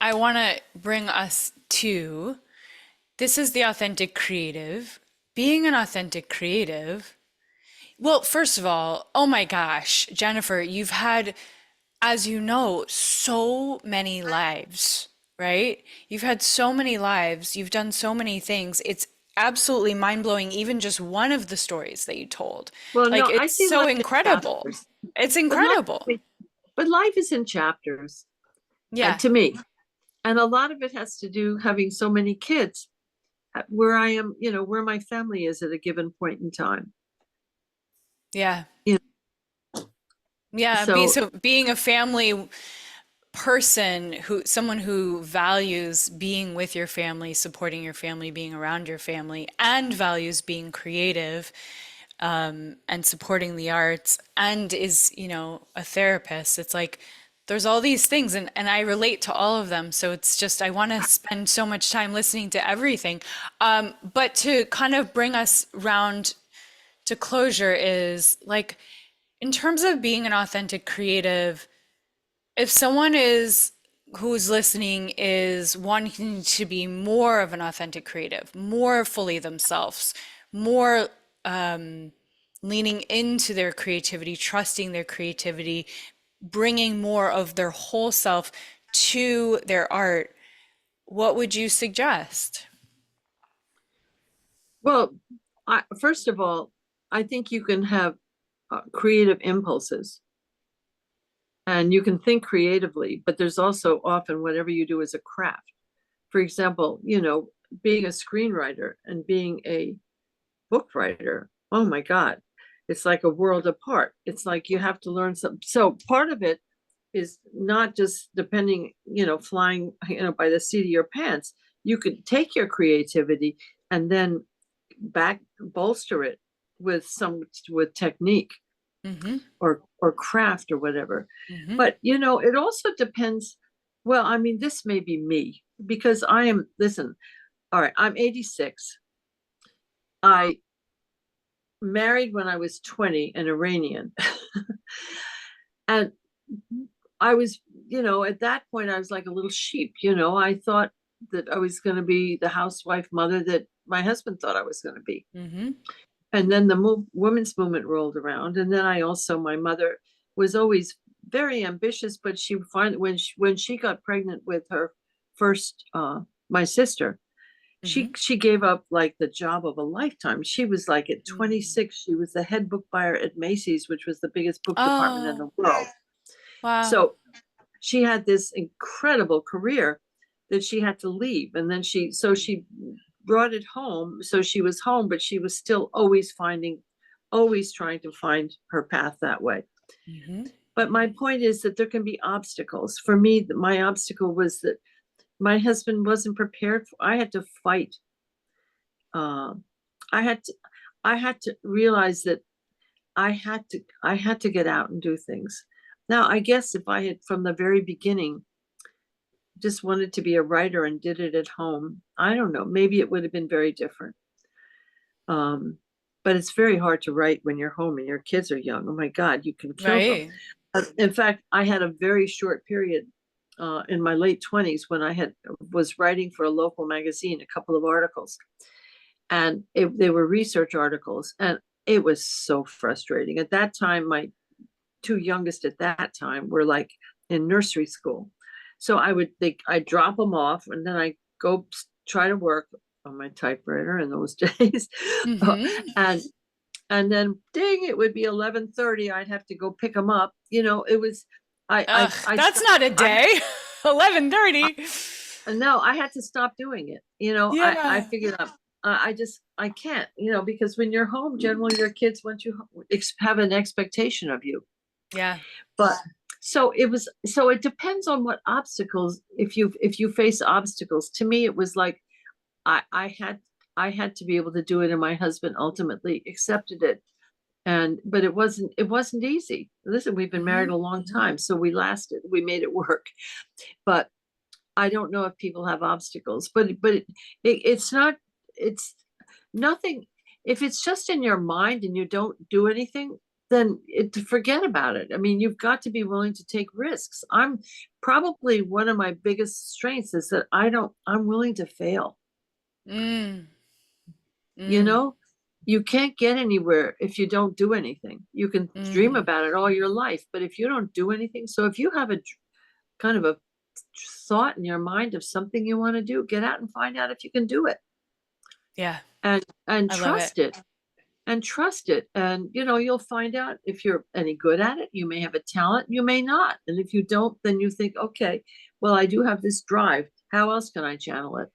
I want to bring us to this is the authentic creative. Being an authentic creative. Well, first of all, oh my gosh, Jennifer, you've had, as you know, so many lives, right? You've had so many lives. You've done so many things. It's absolutely mind-blowing, even just one of the stories that you told. well, Like, no, I it's see so life in incredible. chapters, It's but incredible. life is in chapters, Yeah. to me, and a lot of it has to do having so many kids, where I am, where my family is at a given point in time. Yeah. You Yeah. so So being a family person someone who values being with your family, supporting your family, being around your family, and values being creative, and supporting the arts, and is, a therapist. It's like there's all these things, and I relate to all of them. So it's just, I want to spend so much time listening to everything. But to kind of bring us round to closure is like, in terms of being an authentic creative, if someone is who's listening is wanting to be more of an authentic creative, more fully themselves, more leaning into their creativity, trusting their creativity, bringing more of their whole self to their art, what would you suggest? well, first of all, I think you can have creative impulses, and you can think creatively, but there's also often whatever you do is a craft. For example, being a screenwriter and being a book writer, oh my God, it's like a world apart. It's like you have to learn something. So part of it is not just depending, flying, by the seat of your pants. You could take your creativity and then back bolster it with technique, Mm-hmm. or craft or whatever. Mm-hmm. But it also depends. Well, I mean, this may be me, because listen, all right, I'm 86. I married when I was 20, an Iranian. And I was, at that point, I was like a little sheep. I thought that I was going to be the housewife mother that my husband thought I was going to be. Mm-hmm. And then the women's movement rolled around. And then my mother was always very ambitious, but she finally, when she got pregnant with her first, my sister, Mm-hmm. she gave up like the job of a lifetime. She was like at Mm. 26, she was the head book buyer at Macy's, which was the biggest book department in Oh, the world. wow. So she had this incredible career that she had to leave. And then she brought it home. So she was home, but she was still always trying to find her path that way. Mm-hmm. But my point is that there can be obstacles. For me, my obstacle was that my husband wasn't prepared I had to fight. Um, I had to, I had to realize that I had to get out and do things. Now, I guess if I had from the very beginning just wanted to be a writer and did it at home, I don't know, maybe it would have been very different. Um, but it's very hard to write when you're home and your kids are young. Oh my God, you can kill them. Right. In fact, I had a very short period in my late 20s when was writing for a local magazine, a couple of articles, and they were research articles, and it was so frustrating. At that time, my two youngest at that time were like in nursery school. So I'd drop them off, and then I go try to work. on my typewriter in those days. Mm-hmm. and and then ding, it would be 11:30. I'd have to go pick them up. It was Ugh, I that's stopped. not a I day. 11:30. No, I had to stop doing it. I Yeah. figured out I can't, because when you're home, generally your kids want you have an expectation of you. Yeah. But so it depends on what obstacles, if you face obstacles. To me, it was like I had to be able to do it, and my husband ultimately accepted it. But it wasn't easy. Listen, we've been married Mm-hmm. a long time, so we made it work. But I don't know if people have obstacles, it's not, it's nothing. If it's just in your mind and you don't do anything, then forget about it. I mean, you've got to be willing to take risks. I'm probably one of my biggest strengths is that I'm willing to fail. Mm. You Mm. know, you can't get anywhere if you don't do anything. You can dream Mm. about it all your life, but if you don't do anything, so if you have a kind of a thought in your mind of something you want to do, get out and find out if you can do it, Yeah, and I love it. trust it. And trust it. And you'll find out if you're any good at it. You may have a talent, you may not. And if you don't, then you think, okay, well, I do have this drive. How else can I channel it?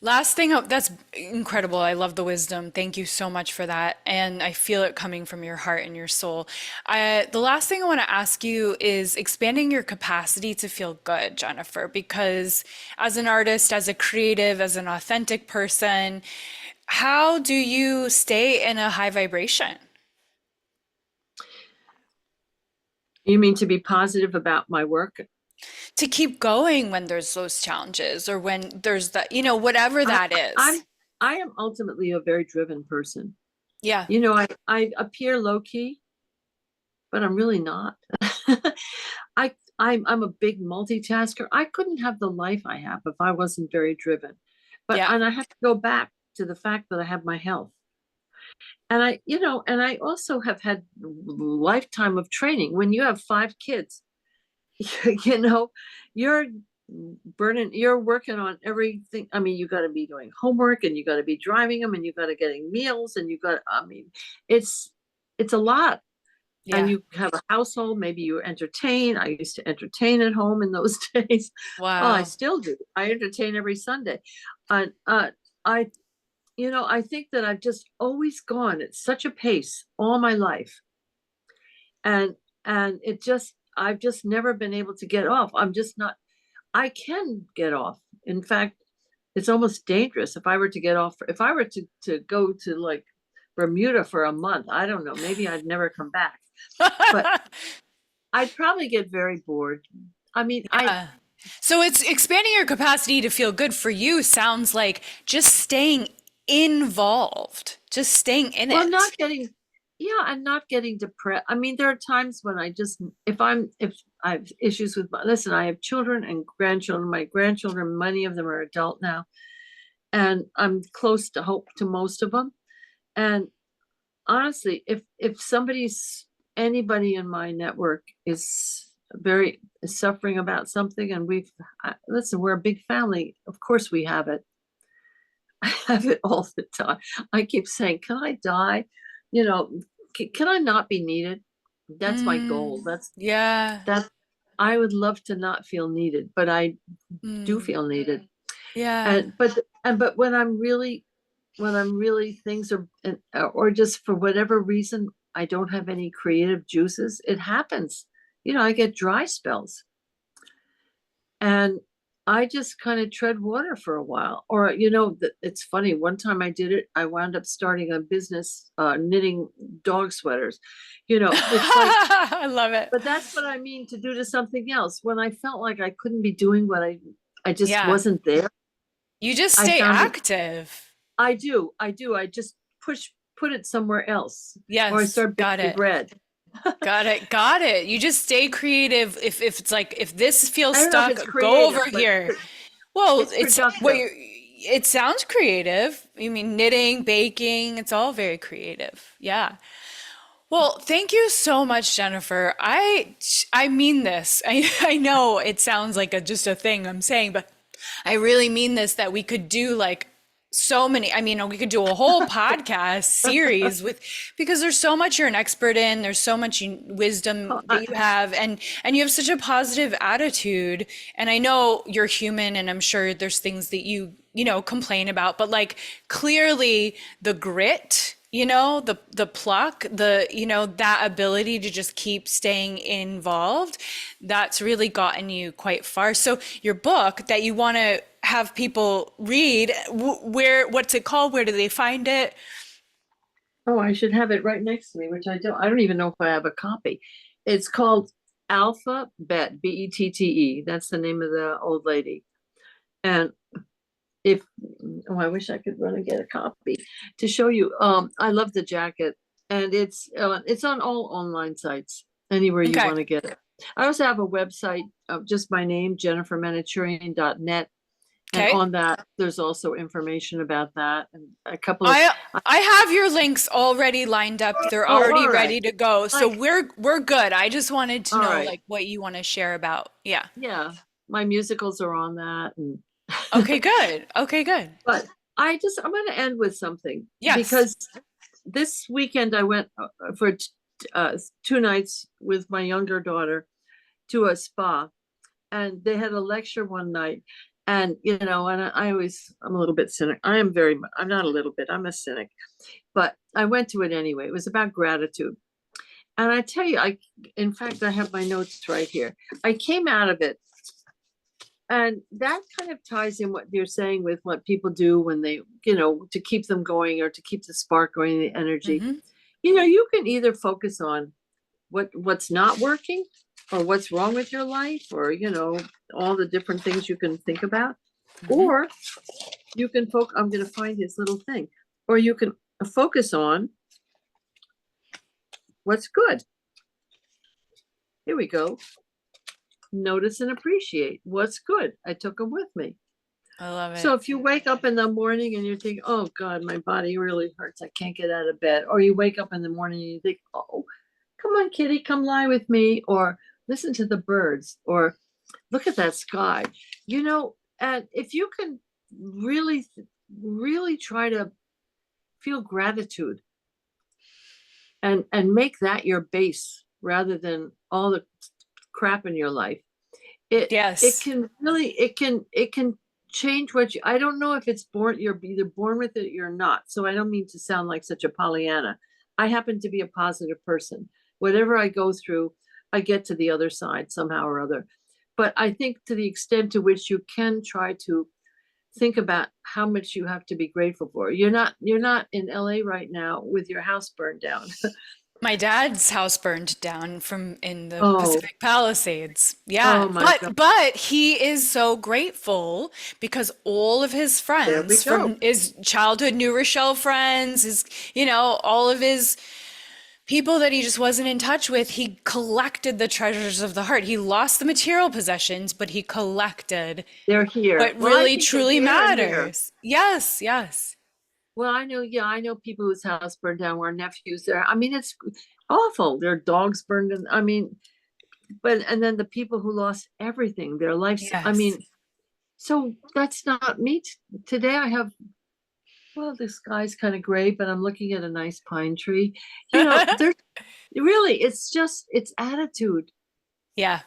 Last thing, that's incredible. I love the wisdom. Thank you so much for that. And I feel it coming from your heart and your soul. The last thing I want to ask you is expanding your capacity to feel good, Jennifer, because as an artist, as a creative, as an authentic person, how do you stay in a high vibration? You mean to be positive about my work? To keep going when there's those challenges or when there's that, whatever I, that I'm is. I am ultimately a very driven person. Yeah. I appear low key, but I'm really not. I'm a big multitasker. I couldn't have the life I have if I wasn't very driven. Yeah. And I have to go back to the fact that I have my health. And I also have had lifetime of training. When you have 5 kids, you know, you're you're working on everything. I mean, you got to be doing homework, and you got to be driving them, and you got to getting meals, and I mean, it's it's a lot. And Yeah. you have a household, maybe you entertain. I used to entertain at home in those days. Well, I Wow. still do. I entertain every Sunday. And I I think that I've just always gone at such a pace all my life. And I've just never been able to get off. I'm just not I can get off. In fact, it's almost dangerous if I were to get off. If I were to go to like Bermuda for a month, I don't know, maybe I'd never come back. But I'd probably get very bored. I mean, Yeah. So it's expanding your capacity to feel good for you sounds like just staying involved, just staying in well, it. not getting, yeah, and not getting depressed. I mean, there are times when if I have issues with listen, I have children and grandchildren. My grandchildren, many of them are adult now, and I'm close to hope to most of them. And honestly, if anybody in my network is suffering about something, and listen, we're a big family. Of course, we have it. I have it all the time. I keep saying, "Can I die? You know, can I not be needed?" That's my goal. Mm, yeah. That I would love to not feel needed, but I do Mm, feel needed. yeah. But when I'm really things are or just for whatever reason I don't have any creative juices, it happens. I get dry spells, and I just kind of tread water for a while. Or it's funny. One time I did it. I wound up starting a business knitting dog sweaters. It's like, I love it. but that's what I mean to do to something else. When I felt like I couldn't be doing what I just Yeah. wasn't there. You just I stay found it. active. I do. I just put it somewhere else, or I Yes. start Got baking it. bread. Got it. Got it. You just stay creative. If it's like if this feels I don't know if it's stuck, go over creative, but here. Well, it's it's what productive. you it sounds creative. You mean knitting, baking, it's all very creative. Yeah. Well, thank you so much, Jennifer. I mean this. I know it sounds like just a thing I'm saying, but I really mean this, that we could do like so many, I mean, we could do a whole podcast series with, because there's so much you're an expert in, there's so much wisdom Oh, that you have, and you have such a positive attitude. And I know you're human, and I'm sure there's things that you know, complain about, but like clearly the grit, you know, the pluck, the, you know, that ability to just keep staying involved, that's really gotten you quite far. So your book that you want to have people read, where, what's it called? Where do they find it? oh, I should have it right next to me, which I don't. I don't even know if I have a copy. It's called Alphabet, Bette. That's the name of the old lady. And if oh, I wish I could run and get a copy to show you. I love the jacket, and it's on all online sites, anywhere you Okay. want to get it. I also have a website of just my name, jennifermanocherian.net. And Okay. on that, there's also information about that and a couple of, I I have your links already lined up. They're oh, already all right. ready to go. So Like, we're good. I just wanted to all know right. like what you want to share about. Yeah. Yeah. My musicals are on that. And Okay, good. Okay, good. but I'm going to end with something Yes. because this weekend I went for 2 nights with my younger daughter to a spa, and they had a lecture one night. And and I always, I'm a little bit cynic. I'm not a little bit, I'm a cynic, but I went to it anyway. It was about gratitude. And I tell you, in fact, I have my notes right here. I came out of it, and that kind of ties in what you're saying with what people do when they, to keep them going or to keep the spark going, the energy. Hmm. You can either focus on what's not working, or what's wrong with your life, or all the different things you can think about, Hmm. or you can focus. I'm going to find his little thing, or you can focus on what's good. Here we go. Notice and appreciate what's good. I took them with me. I love So it. if you wake up in the morning and you're thinking, oh God, my body really hurts, I can't get out of bed. Or you wake up in the morning and you think, oh, come on, kitty, come lie with me. Or listen to the birds, or look at that sky. And if you can really, really try to feel gratitude and make that your base rather than all the crap in your life, it Yes. can really, it can change what I don't know if it's you're either born with it or you're not. So I don't mean to sound like such a Pollyanna. I happen to be a positive person. Whatever I go through, I get to the other side somehow or other. But I think to the extent to which you can try to think about how much you have to be grateful for. You're not in LA right now with your house burned down. My dad's house burned down from in the Oh, Pacific Palisades. Yeah, oh my God. but he is so grateful because all of his There we friends go. from his childhood New Rochelle friends, his, you know, all of his people that he just wasn't in touch with, he collected the treasures of the heart. He lost the material possessions, but he collected They're here. what Well, I really think they're truly here and here. matters. Yes, yes. Well, I know, yeah, I know people whose house burned down where nephews there. I mean, it's awful. Their dogs burned in. I mean, and then the people who lost everything, their lives. I Yes. mean, so that's not me. Today I have, well, the sky's kind of gray, but I'm looking at a nice pine tree. There's really, it's attitude, Yeah,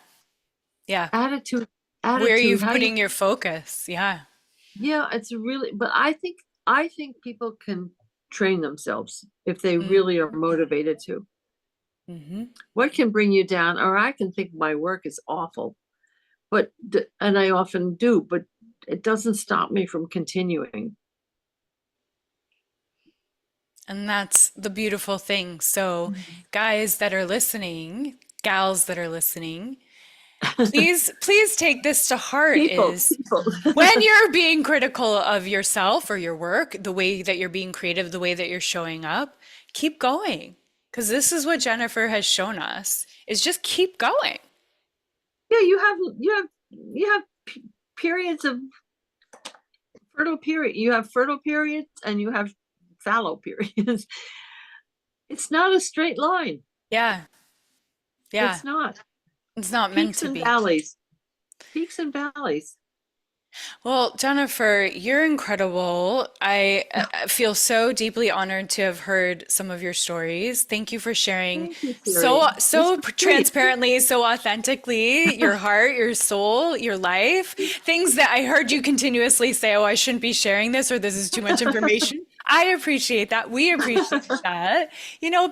yeah. attitude, Where are you attitude. How you, putting your focus? Yeah. yeah, it's really, but I think people can train themselves if they really are Mm-hmm. motivated to. Mm-hmm. What can bring you down? Or I can think my work is awful, and I often do, but it doesn't stop me from continuing. And that's the beautiful thing. So, guys that are listening, gals that are listening, please take this to heart People, is people. when you're being critical of yourself or your work, the way that you're being creative, the way that you're showing up, keep going. Because this is what Jennifer has shown us is just keep going. Yeah, you have periods of fertile period. You have fertile periods and you have fallow periods. It's not a straight line. Yeah. Yeah. It's not. It's not meant Peaks to and be. valleys. Peaks and valleys. Well, Jennifer, you're incredible. I feel so deeply honored to have heard some of your stories. Thank you for sharing Thank you, so Siri. This so was great. transparently, so authentically your heart, your soul, your life. Things that I heard you continuously say, "Oh, I shouldn't be sharing this," or "This is too much information." I appreciate that. We appreciate that.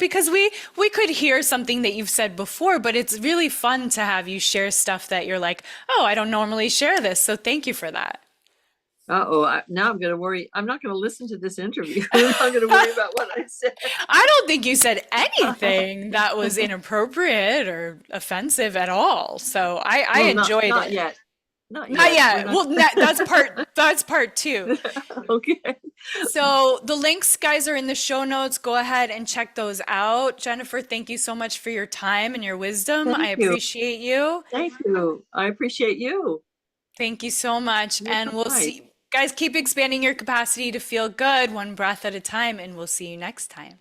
Because we could hear something that you've said before, but it's really fun to have you share stuff that you're like, "Oh, I don't normally share this." So thank you for that. Uh-oh, now I'm going to worry. I'm not going to listen to this interview. I'm going to worry about what I said. I don't think you said anything that was inappropriate or offensive at all. So I Well, enjoyed not it. yet. Not Not yet. We're yet. not. Well, that's part two. Okay. So the links, guys, are in the show notes. Go ahead and check those out. Jennifer, thank you so much for your time and your wisdom. I Thank you. appreciate you. Thank you. I appreciate you. Thank you so much. You're And so we'll nice. see, guys, keep expanding your capacity to feel good one breath at a time, and we'll see you next time.